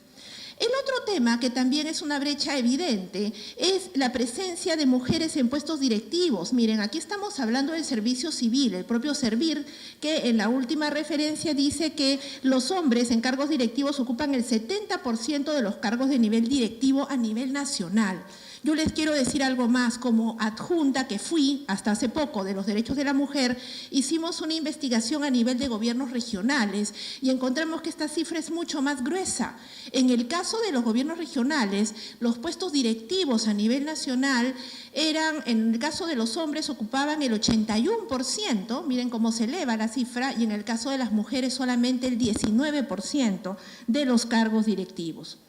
El otro tema que también es una brecha evidente es la presencia de mujeres en puestos directivos. Miren, aquí estamos hablando del servicio civil, el propio servir, que en la última referencia dice que los hombres en cargos directivos ocupan el 70% de los cargos de nivel directivo a nivel nacional. Yo les quiero decir algo más. Como adjunta que fui hasta hace poco de los derechos de la mujer, hicimos una investigación a nivel de gobiernos regionales y encontramos que esta cifra es mucho más gruesa. En el caso de los gobiernos regionales, los puestos directivos a nivel nacional eran, en el caso de los hombres, ocupaban el 81%, miren cómo se eleva la cifra, y en el caso de las mujeres solamente el 19% de los cargos directivos.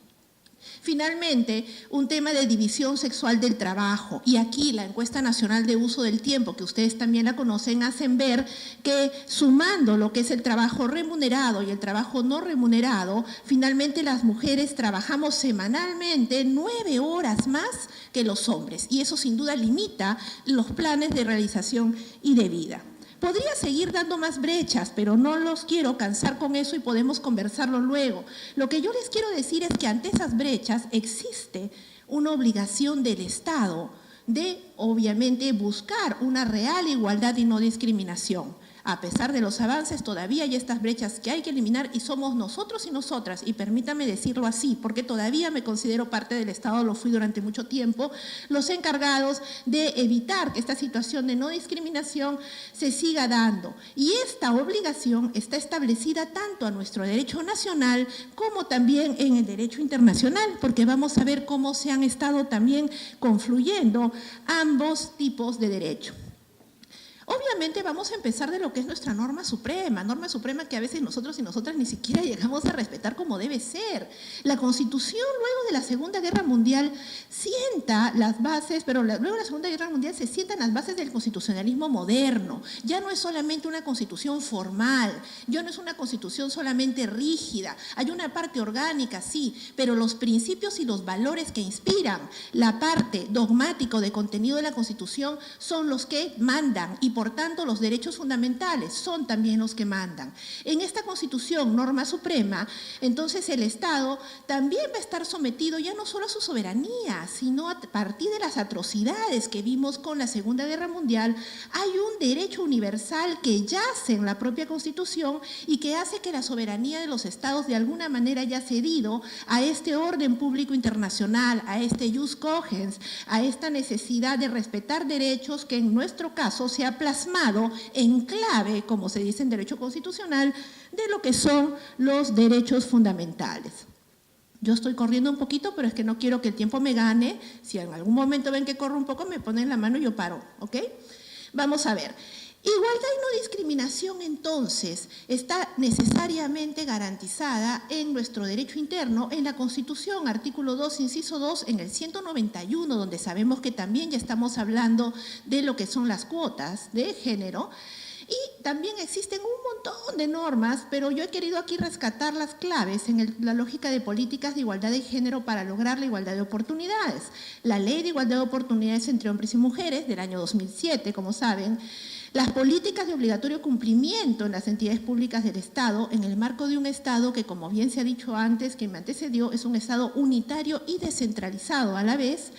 Finalmente, un tema de división sexual del trabajo. Y aquí la encuesta nacional de uso del tiempo, que ustedes también la conocen, hacen ver que sumando lo que es el trabajo remunerado y el trabajo no remunerado, finalmente las mujeres trabajamos semanalmente 9 horas más que los hombres. Y eso sin duda limita los planes de realización y de vida. Podría seguir dando más brechas, pero no los quiero cansar con eso y podemos conversarlo luego. Lo que yo les quiero decir es que ante esas brechas existe una obligación del Estado de, obviamente, buscar una real igualdad y no discriminación. A pesar de los avances, todavía hay estas brechas que hay que eliminar y somos nosotros y nosotras, y permítame decirlo así, porque todavía me considero parte del Estado, lo fui durante mucho tiempo, los encargados de evitar que esta situación de no discriminación se siga dando. Y esta obligación está establecida tanto a nuestro derecho nacional como también en el derecho internacional, porque vamos a ver cómo se han estado también confluyendo ambos tipos de derecho. Obviamente vamos a empezar de lo que es nuestra norma suprema que a veces nosotros y nosotras ni siquiera llegamos a respetar como debe ser. La Constitución luego de la Segunda Guerra Mundial sienta las bases, pero luego de la Segunda Guerra Mundial se sientan las bases del constitucionalismo moderno. Ya no es solamente una constitución formal, ya no es una constitución solamente rígida, hay una parte orgánica, sí, pero los principios y los valores que inspiran la parte dogmático de contenido de la Constitución son los que mandan y por tanto los derechos fundamentales son también los que mandan. En esta Constitución, norma suprema, entonces el Estado también va a estar sometido ya no solo a su soberanía, sino a partir de las atrocidades que vimos con la Segunda Guerra Mundial, hay un derecho universal que yace en la propia Constitución y que hace que la soberanía de los Estados de alguna manera haya cedido a este orden público internacional, a este jus cogens, a esta necesidad de respetar derechos que en nuestro caso se ha plasmado en clave, como se dice en derecho constitucional, de lo que son los derechos fundamentales. Yo estoy corriendo un poquito, pero es que no quiero que el tiempo me gane. Si en algún momento ven que corro un poco, me ponen la mano y yo paro, ¿ok? Vamos a ver. Igualdad y no discriminación, entonces, está necesariamente garantizada en nuestro derecho interno, en la Constitución, artículo 2, inciso 2, en el 191, donde sabemos que también ya estamos hablando de lo que son las cuotas de género. Y también existen un montón de normas, pero yo he querido aquí rescatar las claves en la lógica de políticas de igualdad de género para lograr la igualdad de oportunidades. La Ley de Igualdad de Oportunidades entre Hombres y Mujeres del año 2007, como saben, las políticas de obligatorio cumplimiento en las entidades públicas del Estado, en el marco de un Estado que, como bien se ha dicho antes, que me antecedió, es un Estado unitario y descentralizado a la vez,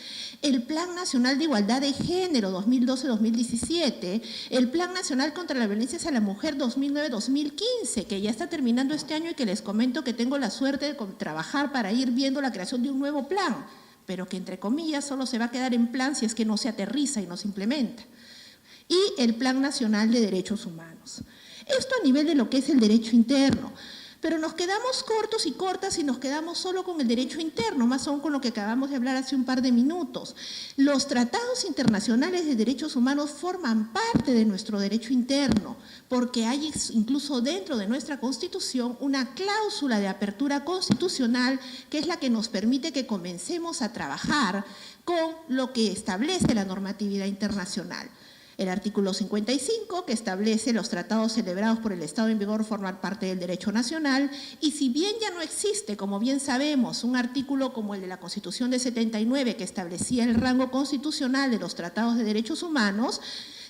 el Plan Nacional de Igualdad de Género 2012-2017, el Plan Nacional contra la Violencia hacia la Mujer 2009-2015, que ya está terminando este año y que les comento que tengo la suerte de trabajar para ir viendo la creación de un nuevo plan, pero que entre comillas solo se va a quedar en plan si es que no se aterriza y no se implementa. Y el Plan Nacional de Derechos Humanos. Esto a nivel de lo que es el derecho interno, pero nos quedamos cortos y cortas y nos quedamos solo con el derecho interno, más aún con lo que acabamos de hablar hace un par de minutos. Los tratados internacionales de derechos humanos forman parte de nuestro derecho interno, porque hay incluso dentro de nuestra Constitución una cláusula de apertura constitucional que es la que nos permite que comencemos a trabajar con lo que establece la normatividad internacional. El artículo 55, que establece los tratados celebrados por el Estado en vigor formar parte del derecho nacional, y si bien ya no existe, como bien sabemos, un artículo como el de la Constitución de 79 que establecía el rango constitucional de los tratados de derechos humanos,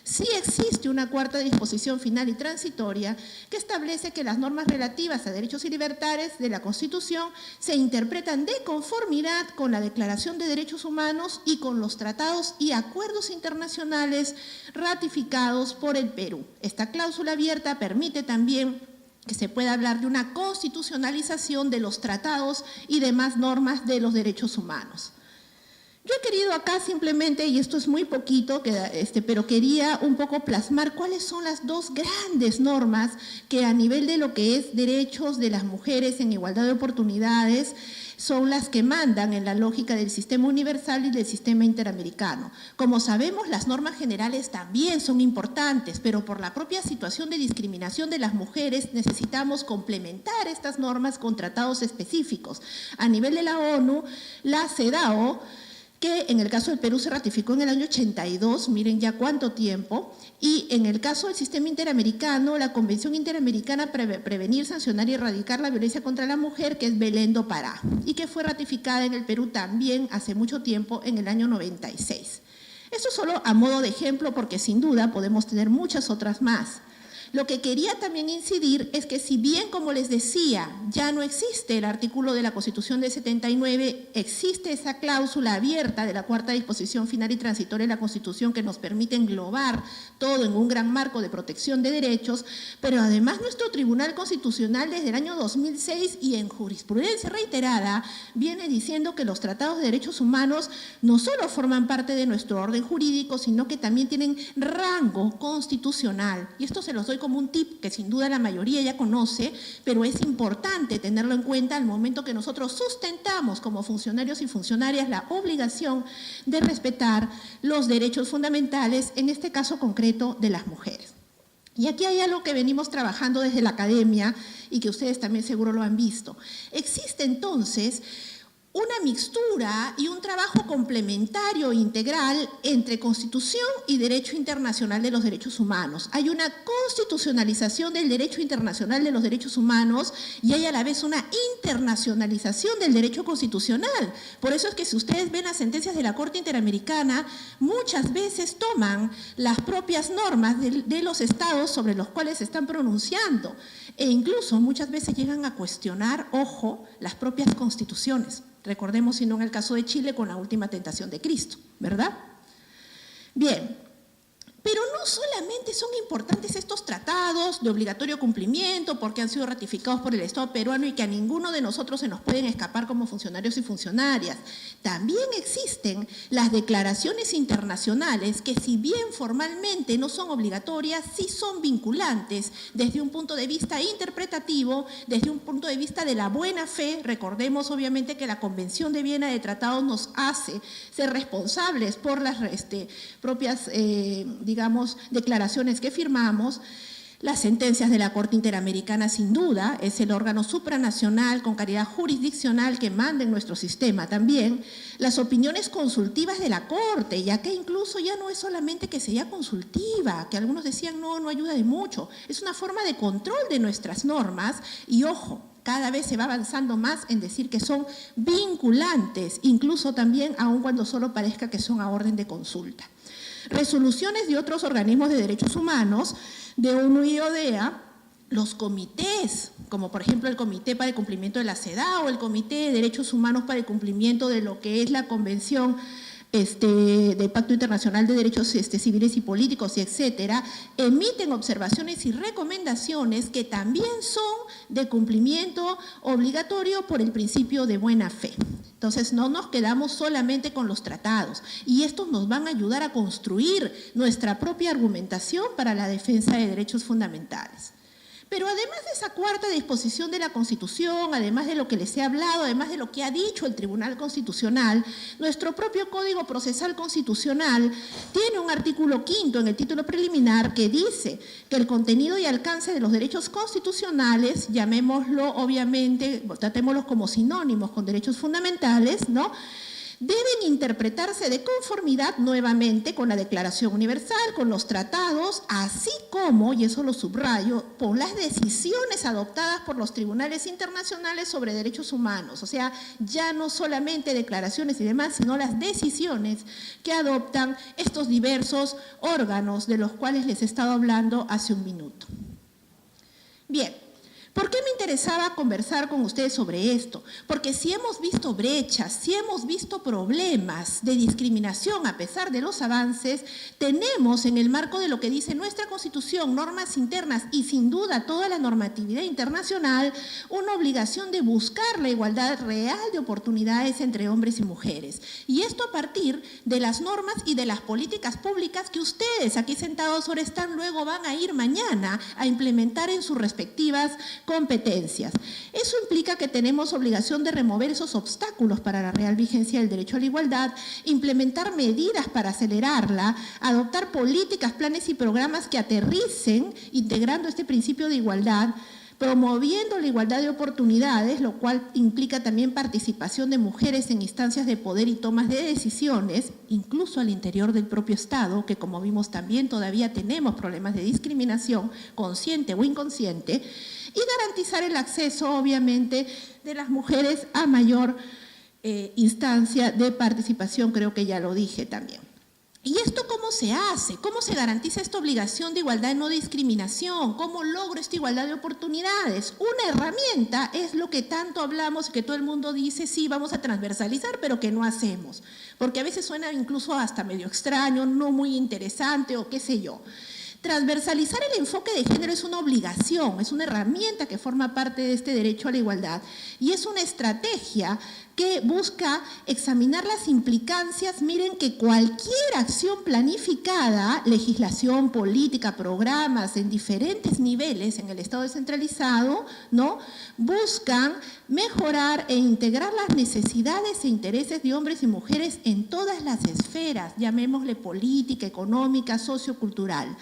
sí existe una cuarta disposición final y transitoria que establece que las normas relativas a derechos y libertades de la Constitución se interpretan de conformidad con la Declaración de Derechos Humanos y con los tratados y acuerdos internacionales ratificados por el Perú. Esta cláusula abierta permite también que se pueda hablar de una constitucionalización de los tratados y demás normas de los derechos humanos. Yo he querido acá simplemente, y esto es muy poquito, pero quería un poco plasmar cuáles son las dos grandes normas que a nivel de lo que es derechos de las mujeres en igualdad de oportunidades son las que mandan en la lógica del sistema universal y del sistema interamericano. Como sabemos, las normas generales también son importantes, pero por la propia situación de discriminación de las mujeres necesitamos complementar estas normas con tratados específicos. A nivel de la ONU, la CEDAW, que en el caso del Perú se ratificó en el año 82, miren ya cuánto tiempo, y en el caso del sistema interamericano, la Convención Interamericana para Prevenir, Sancionar y Erradicar la Violencia contra la Mujer, que es Belén do Pará, y que fue ratificada en el Perú también hace mucho tiempo, en el año 96. Esto solo a modo de ejemplo, porque sin duda podemos tener muchas otras más. Lo que quería también incidir es que si bien, como les decía, ya no existe el artículo de la Constitución de 79, existe esa cláusula abierta de la cuarta disposición final y transitoria de la Constitución que nos permite englobar todo en un gran marco de protección de derechos, pero además nuestro Tribunal Constitucional desde el año 2006 y en jurisprudencia reiterada viene diciendo que los tratados de derechos humanos no solo forman parte de nuestro orden jurídico, sino que también tienen rango constitucional. Y esto se los doy como un tip que sin duda la mayoría ya conoce, pero es importante tenerlo en cuenta al momento que nosotros sustentamos como funcionarios y funcionarias la obligación de respetar los derechos fundamentales, en este caso concreto de las mujeres. Y aquí hay algo que venimos trabajando desde la academia y que ustedes también seguro lo han visto. Existe entonces una mixtura y un trabajo complementario integral entre Constitución y Derecho Internacional de los Derechos Humanos. Hay una constitucionalización del Derecho Internacional de los Derechos Humanos y hay a la vez una internacionalización del derecho constitucional. Por eso es que si ustedes ven las sentencias de la Corte Interamericana, muchas veces toman las propias normas de los estados sobre los cuales se están pronunciando e incluso muchas veces llegan a cuestionar, ojo, las propias constituciones. Recordemos, si no en el caso de Chile, con la última tentación de Cristo, ¿verdad? Bien, pero no solamente son importantes estos tratados de obligatorio cumplimiento porque han sido ratificados por el Estado peruano y que a ninguno de nosotros se nos pueden escapar como funcionarios y funcionarias. También existen las declaraciones internacionales que, si bien formalmente no son obligatorias, sí son vinculantes desde un punto de vista interpretativo, desde un punto de vista de la buena fe. Recordemos obviamente que la Convención de Viena de Tratados nos hace ser responsables por las propias, digamos, declaraciones que firmamos. Las sentencias de la Corte Interamericana, sin duda, es el órgano supranacional con calidad jurisdiccional que manda en nuestro sistema también. Las opiniones consultivas de la Corte, ya que incluso ya no es solamente que sea consultiva, que algunos decían no ayuda de mucho, es una forma de control de nuestras normas y, ojo, cada vez se va avanzando más en decir que son vinculantes, incluso también aun cuando solo parezca que son a orden de consulta. Resoluciones de otros organismos de derechos humanos, de ONU y ODEA, los comités, como por ejemplo el Comité para el Cumplimiento de la CEDAW o el Comité de Derechos Humanos para el Cumplimiento de lo que es la Convención del Pacto Internacional de Derechos Civiles y Políticos, y etcétera, emiten observaciones y recomendaciones que también son de cumplimiento obligatorio por el principio de buena fe. Entonces, no nos quedamos solamente con los tratados y estos nos van a ayudar a construir nuestra propia argumentación para la defensa de derechos fundamentales. Pero además de esa cuarta disposición de la Constitución, además de lo que les he hablado, además de lo que ha dicho el Tribunal Constitucional, nuestro propio Código Procesal Constitucional tiene un artículo 5 en el título preliminar que dice que el contenido y alcance de los derechos constitucionales, llamémoslo obviamente, tratémoslos como sinónimos con derechos fundamentales, ¿no?, deben interpretarse de conformidad nuevamente con la Declaración Universal, con los tratados, así como, y eso lo subrayo, por las decisiones adoptadas por los tribunales internacionales sobre derechos humanos. O sea, ya no solamente declaraciones y demás, sino las decisiones que adoptan estos diversos órganos de los cuales les he estado hablando hace un minuto. Bien. ¿Por qué me interesaba conversar con ustedes sobre esto? Porque si hemos visto brechas, si hemos visto problemas de discriminación a pesar de los avances, tenemos en el marco de lo que dice nuestra Constitución, normas internas y sin duda toda la normatividad internacional, una obligación de buscar la igualdad real de oportunidades entre hombres y mujeres. Y esto a partir de las normas y de las políticas públicas que ustedes aquí sentados ahora están, luego van a ir mañana a implementar en sus respectivas competencias. Eso implica que tenemos obligación de remover esos obstáculos para la real vigencia del derecho a la igualdad, implementar medidas para acelerarla, adoptar políticas, planes y programas que aterricen, integrando este principio de igualdad, promoviendo la igualdad de oportunidades, lo cual implica también participación de mujeres en instancias de poder y tomas de decisiones, incluso al interior del propio Estado, que como vimos también todavía tenemos problemas de discriminación, consciente o inconsciente, y garantizar el acceso, obviamente, de las mujeres a mayor instancia de participación, creo que ya lo dije también. ¿Y esto cómo se hace? ¿Cómo se garantiza esta obligación de igualdad y no discriminación? ¿Cómo logro esta igualdad de oportunidades? Una herramienta es lo que tanto hablamos, que todo el mundo dice, sí, vamos a transversalizar, pero que no hacemos. Porque a veces suena incluso hasta medio extraño, no muy interesante o qué sé yo. Transversalizar el enfoque de género es una obligación, es una herramienta que forma parte de este derecho a la igualdad y es una estrategia que busca examinar las implicancias. Miren que cualquier acción planificada, legislación, política, programas en diferentes niveles en el Estado descentralizado, ¿no?, buscan mejorar e integrar las necesidades e intereses de hombres y mujeres en todas las esferas, llamémosle política, económica, sociocultural.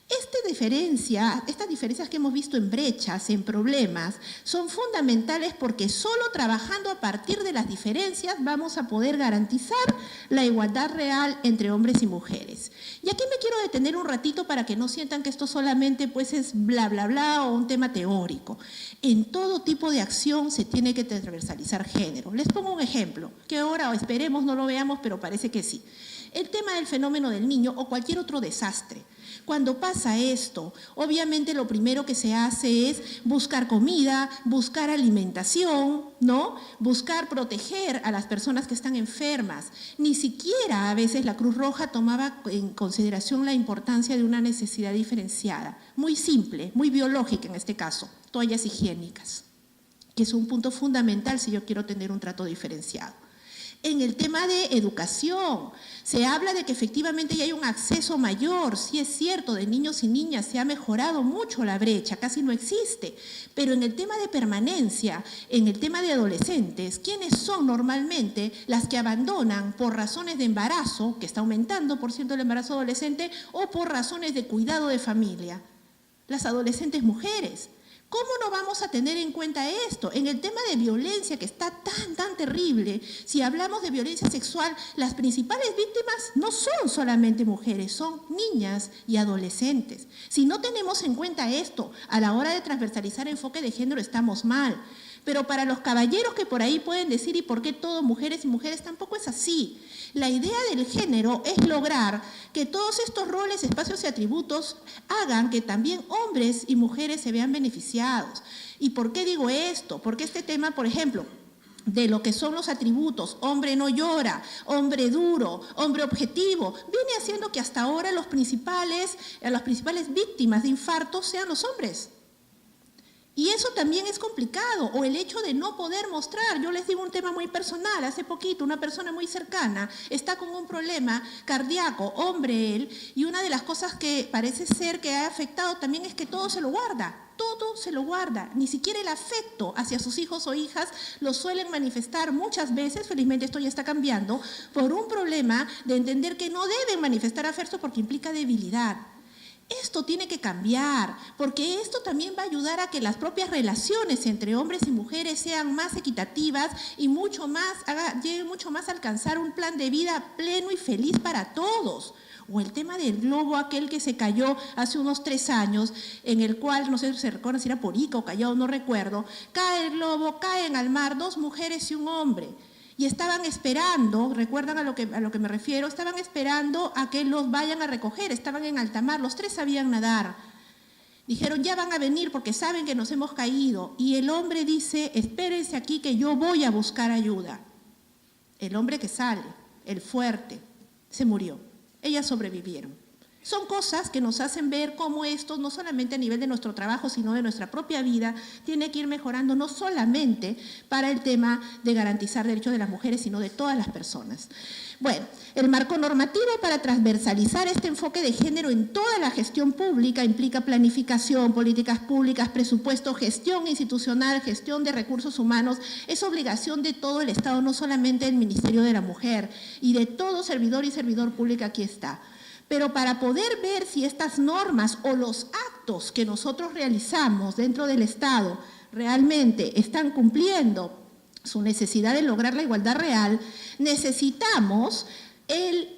Estas diferencias que hemos visto en brechas, en problemas, son fundamentales porque solo trabajando a partir de las diferencias vamos a poder garantizar la igualdad real entre hombres y mujeres. Y aquí me quiero detener un ratito para que no sientan que esto solamente pues es bla, bla, bla o un tema teórico. En todo tipo de acción se tiene que transversalizar género. Les pongo un ejemplo, que ahora esperemos no lo veamos, pero parece que sí. El tema del fenómeno del niño o cualquier otro desastre. Cuando pasa esto, obviamente lo primero que se hace es buscar comida, buscar alimentación, ¿no? Buscar proteger a las personas que están enfermas. Ni siquiera a veces la Cruz Roja tomaba en consideración la importancia de una necesidad diferenciada, muy simple, muy biológica en este caso, toallas higiénicas, que es un punto fundamental si yo quiero tener un trato diferenciado. En el tema de educación, se habla de que efectivamente ya hay un acceso mayor, sí es cierto, de niños y niñas se ha mejorado mucho la brecha, casi no existe, pero en el tema de permanencia, en el tema de adolescentes, ¿quiénes son normalmente las que abandonan por razones de embarazo, que está aumentando, por cierto, el embarazo adolescente, o por razones de cuidado de familia? Las adolescentes mujeres. ¿Cómo no vamos a tener en cuenta esto? En el tema de violencia, que está tan terrible, si hablamos de violencia sexual, las principales víctimas no son solamente mujeres, son niñas y adolescentes. Si no tenemos en cuenta esto, a la hora de transversalizar enfoque de género estamos mal. Pero para los caballeros que por ahí pueden decir, ¿y por qué todo mujeres y mujeres? Tampoco es así. La idea del género es lograr que todos estos roles, espacios y atributos hagan que también hombres y mujeres se vean beneficiados. ¿Y por qué digo esto? Porque este tema, por ejemplo, de lo que son los atributos, hombre no llora, hombre duro, hombre objetivo, viene haciendo que hasta ahora las principales víctimas de infartos sean los hombres. Y eso también es complicado, o el hecho de no poder mostrar. Yo les digo un tema muy personal, hace poquito una persona muy cercana está con un problema cardíaco, hombre él, y una de las cosas que parece ser que ha afectado también es que todo se lo guarda, ni siquiera el afecto hacia sus hijos o hijas lo suelen manifestar muchas veces, felizmente esto ya está cambiando, por un problema de entender que no deben manifestar afecto porque implica debilidad. Esto tiene que cambiar, porque esto también va a ayudar a que las propias relaciones entre hombres y mujeres sean más equitativas y lleguen mucho más a alcanzar un plan de vida pleno y feliz para todos. O el tema del globo, aquel que se cayó hace unos 3 años, en el cual, no sé si se recuerda si era Porica o Callao, no recuerdo, cae el globo, caen al mar 2 mujeres y un hombre. Y estaban esperando, recuerdan a lo que me refiero, estaban esperando a que los vayan a recoger, estaban en alta mar, los 3 sabían nadar. Dijeron, ya van a venir porque saben que nos hemos caído. Y el hombre dice, espérense aquí que yo voy a buscar ayuda. El hombre que sale, el fuerte, se murió. Ellas sobrevivieron. Son cosas que nos hacen ver cómo esto, no solamente a nivel de nuestro trabajo, sino de nuestra propia vida, tiene que ir mejorando, no solamente para el tema de garantizar derechos de las mujeres, sino de todas las personas. Bueno, el marco normativo para transversalizar este enfoque de género en toda la gestión pública implica planificación, políticas públicas, presupuesto, gestión institucional, gestión de recursos humanos. Es obligación de todo el Estado, no solamente del Ministerio de la Mujer, y de todo servidor y servidor público aquí está. Pero para poder ver si estas normas o los actos que nosotros realizamos dentro del Estado realmente están cumpliendo su necesidad de lograr la igualdad real, necesitamos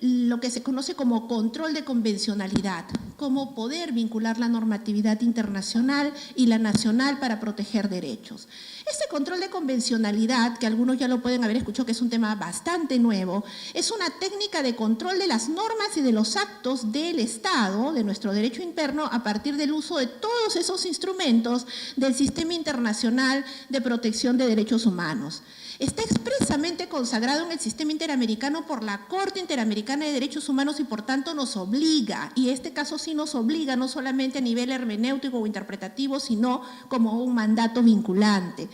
lo que se conoce como control de convencionalidad, cómo poder vincular la normatividad internacional y la nacional para proteger derechos. Este control de convencionalidad, que algunos ya lo pueden haber escuchado que es un tema bastante nuevo, es una técnica de control de las normas y de los actos del Estado, de nuestro derecho interno, a partir del uso de todos esos instrumentos del sistema internacional de protección de derechos humanos. Está expresamente consagrado en el sistema interamericano por la Corte Interamericana de Derechos Humanos y por tanto nos obliga, y este caso sí nos obliga no solamente a nivel hermenéutico o interpretativo, sino como un mandato vinculante.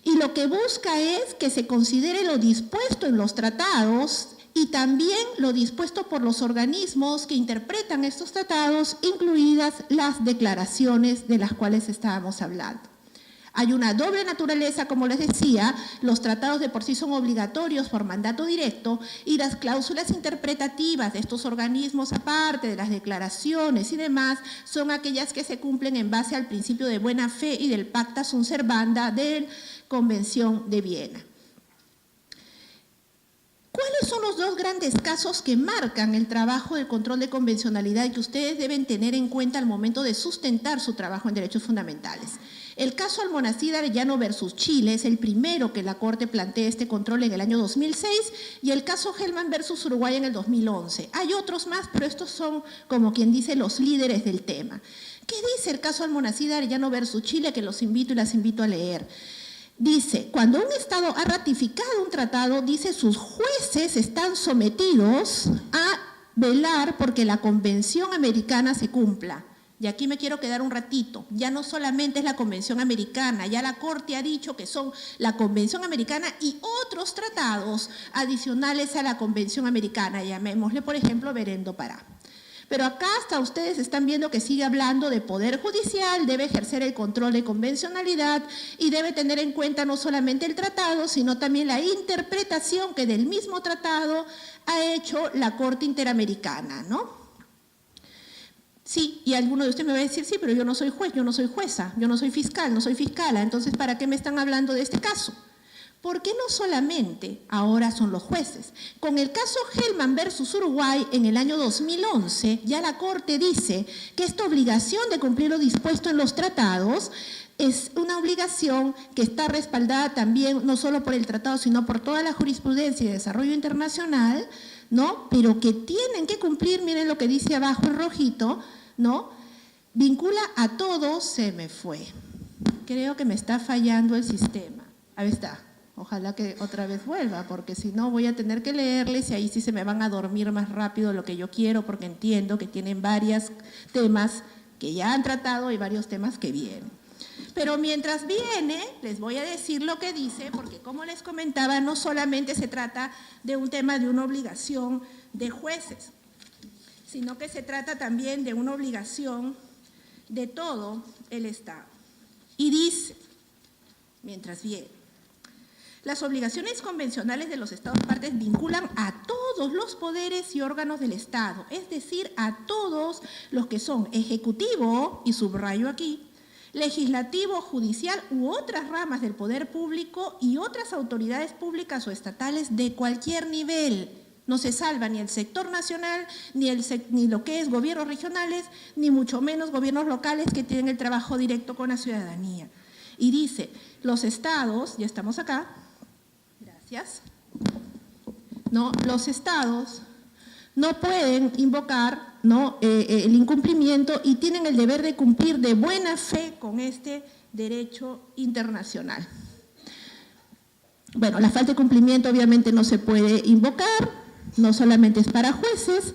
Y lo que busca es que se considere lo dispuesto en los tratados y también lo dispuesto por los organismos que interpretan estos tratados, incluidas las declaraciones de las cuales estábamos hablando. Hay una doble naturaleza, como les decía, los tratados de por sí son obligatorios por mandato directo y las cláusulas interpretativas de estos organismos, aparte de las declaraciones y demás, son aquellas que se cumplen en base al principio de buena fe y del pacta sunt servanda de la Convención de Viena. ¿Cuáles son los dos grandes casos que marcan el trabajo del control de convencionalidad y que ustedes deben tener en cuenta al momento de sustentar su trabajo en derechos fundamentales? El caso Almonacid Arellano versus Chile es el primero que la Corte plantea este control en el año 2006 y el caso Hellman versus Uruguay en el 2011. Hay otros más, pero estos son, como quien dice, los líderes del tema. ¿Qué dice el caso Almonacid Arellano versus Chile? Que los invito y las invito a leer. Dice, cuando un Estado ha ratificado un tratado, dice, sus jueces están sometidos a velar porque la Convención Americana se cumpla. Y aquí me quiero quedar un ratito. Ya no solamente es la Convención Americana, ya la Corte ha dicho que son la Convención Americana y otros tratados adicionales a la Convención Americana. Llamémosle, por ejemplo, Berendo Pará. Pero acá hasta ustedes están viendo que sigue hablando de Poder Judicial, debe ejercer el control de convencionalidad y debe tener en cuenta no solamente el tratado, sino también la interpretación que del mismo tratado ha hecho la Corte Interamericana, ¿no? Sí, y alguno de ustedes me va a decir, sí, pero yo no soy juez, yo no soy jueza, yo no soy fiscal, no soy fiscala, entonces ¿para qué me están hablando de este caso? Porque no solamente ahora son los jueces. Con el caso Hellman versus Uruguay en el año 2011, ya la Corte dice que esta obligación de cumplir lo dispuesto en los tratados es una obligación que está respaldada también no solo por el tratado, sino por toda la jurisprudencia y desarrollo internacional, ¿no? Pero que tienen que cumplir, miren lo que dice abajo en rojito, ¿no? Vincula a todos, se me fue. Creo que me está fallando el sistema. Ahí está. Ojalá que otra vez vuelva, porque si no voy a tener que leerles y ahí sí se me van a dormir más rápido de lo que yo quiero, porque entiendo que tienen varios temas que ya han tratado y varios temas que vienen. Pero mientras viene, les voy a decir lo que dice, porque como les comentaba, no solamente se trata de un tema de una obligación de jueces, sino que se trata también de una obligación de todo el Estado. Y dice, mientras viene, las obligaciones convencionales de los Estados partes vinculan a todos los poderes y órganos del Estado, es decir, a todos los que son ejecutivo, y subrayo aquí, legislativo, judicial u otras ramas del poder público y otras autoridades públicas o estatales de cualquier nivel. No se salva ni el sector nacional, ni lo que es gobiernos regionales, ni mucho menos gobiernos locales que tienen el trabajo directo con la ciudadanía. Y dice, los estados, ya estamos acá, gracias, no, los estados no pueden invocar, ¿no?, el incumplimiento y tienen el deber de cumplir de buena fe con este derecho internacional. Bueno, la falta de cumplimiento obviamente no se puede invocar, no solamente es para jueces,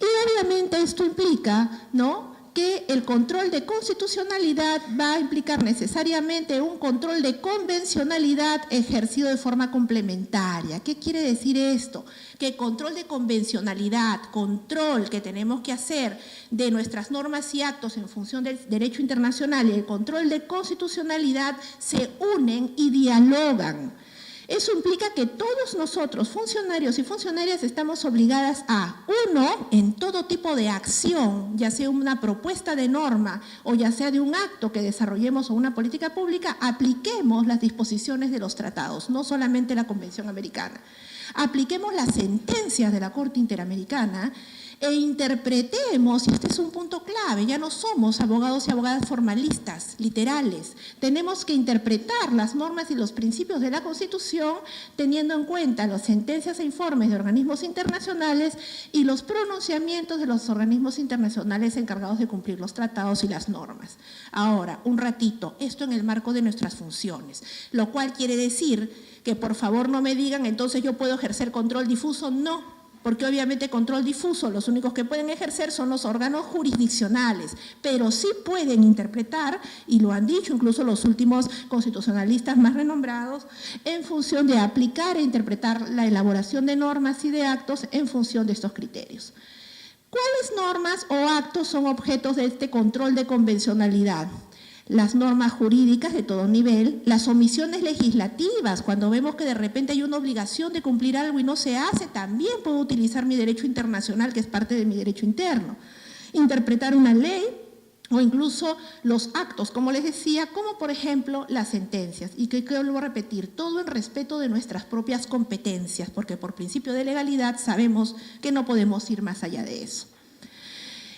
y obviamente esto implica, ¿no?, que el control de constitucionalidad va a implicar necesariamente un control de convencionalidad ejercido de forma complementaria. ¿Qué quiere decir esto? Que el control de convencionalidad, control que tenemos que hacer de nuestras normas y actos en función del derecho internacional y el control de constitucionalidad se unen y dialogan. Eso implica que todos nosotros, funcionarios y funcionarias, estamos obligadas a, uno, en todo tipo de acción, ya sea una propuesta de norma o ya sea de un acto que desarrollemos o una política pública, apliquemos las disposiciones de los tratados, no solamente la Convención Americana. Apliquemos las sentencias de la Corte Interamericana e interpretemos, y este es un punto clave, ya no somos abogados y abogadas formalistas, literales. Tenemos que interpretar las normas y los principios de la Constitución teniendo en cuenta las sentencias e informes de organismos internacionales y los pronunciamientos de los organismos internacionales encargados de cumplir los tratados y las normas. Ahora, un ratito, esto en el marco de nuestras funciones, lo cual quiere decir que por favor no me digan, entonces yo puedo ejercer control difuso, no. Porque obviamente control difuso, los únicos que pueden ejercer son los órganos jurisdiccionales, pero sí pueden interpretar, y lo han dicho incluso los últimos constitucionalistas más renombrados, en función de aplicar e interpretar la elaboración de normas y de actos en función de estos criterios. ¿Cuáles normas o actos son objetos de este control de convencionalidad? Las normas jurídicas de todo nivel, las omisiones legislativas, cuando vemos que de repente hay una obligación de cumplir algo y no se hace, también puedo utilizar mi derecho internacional, que es parte de mi derecho interno. Interpretar una ley o incluso los actos, como les decía, como por ejemplo las sentencias, y que vuelvo a repetir, todo en respeto de nuestras propias competencias, porque por principio de legalidad sabemos que no podemos ir más allá de eso.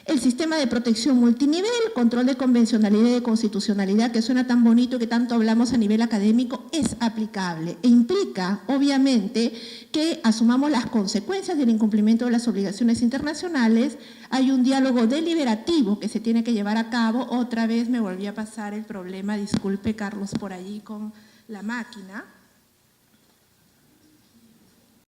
El sistema de protección multinivel, control de convencionalidad y de constitucionalidad, que suena tan bonito y que tanto hablamos a nivel académico, es aplicable e implica, obviamente, que asumamos las consecuencias del incumplimiento de las obligaciones internacionales. Hay un diálogo deliberativo que se tiene que llevar a cabo. Otra vez me volví a pasar el problema, disculpe Carlos por allí con la máquina.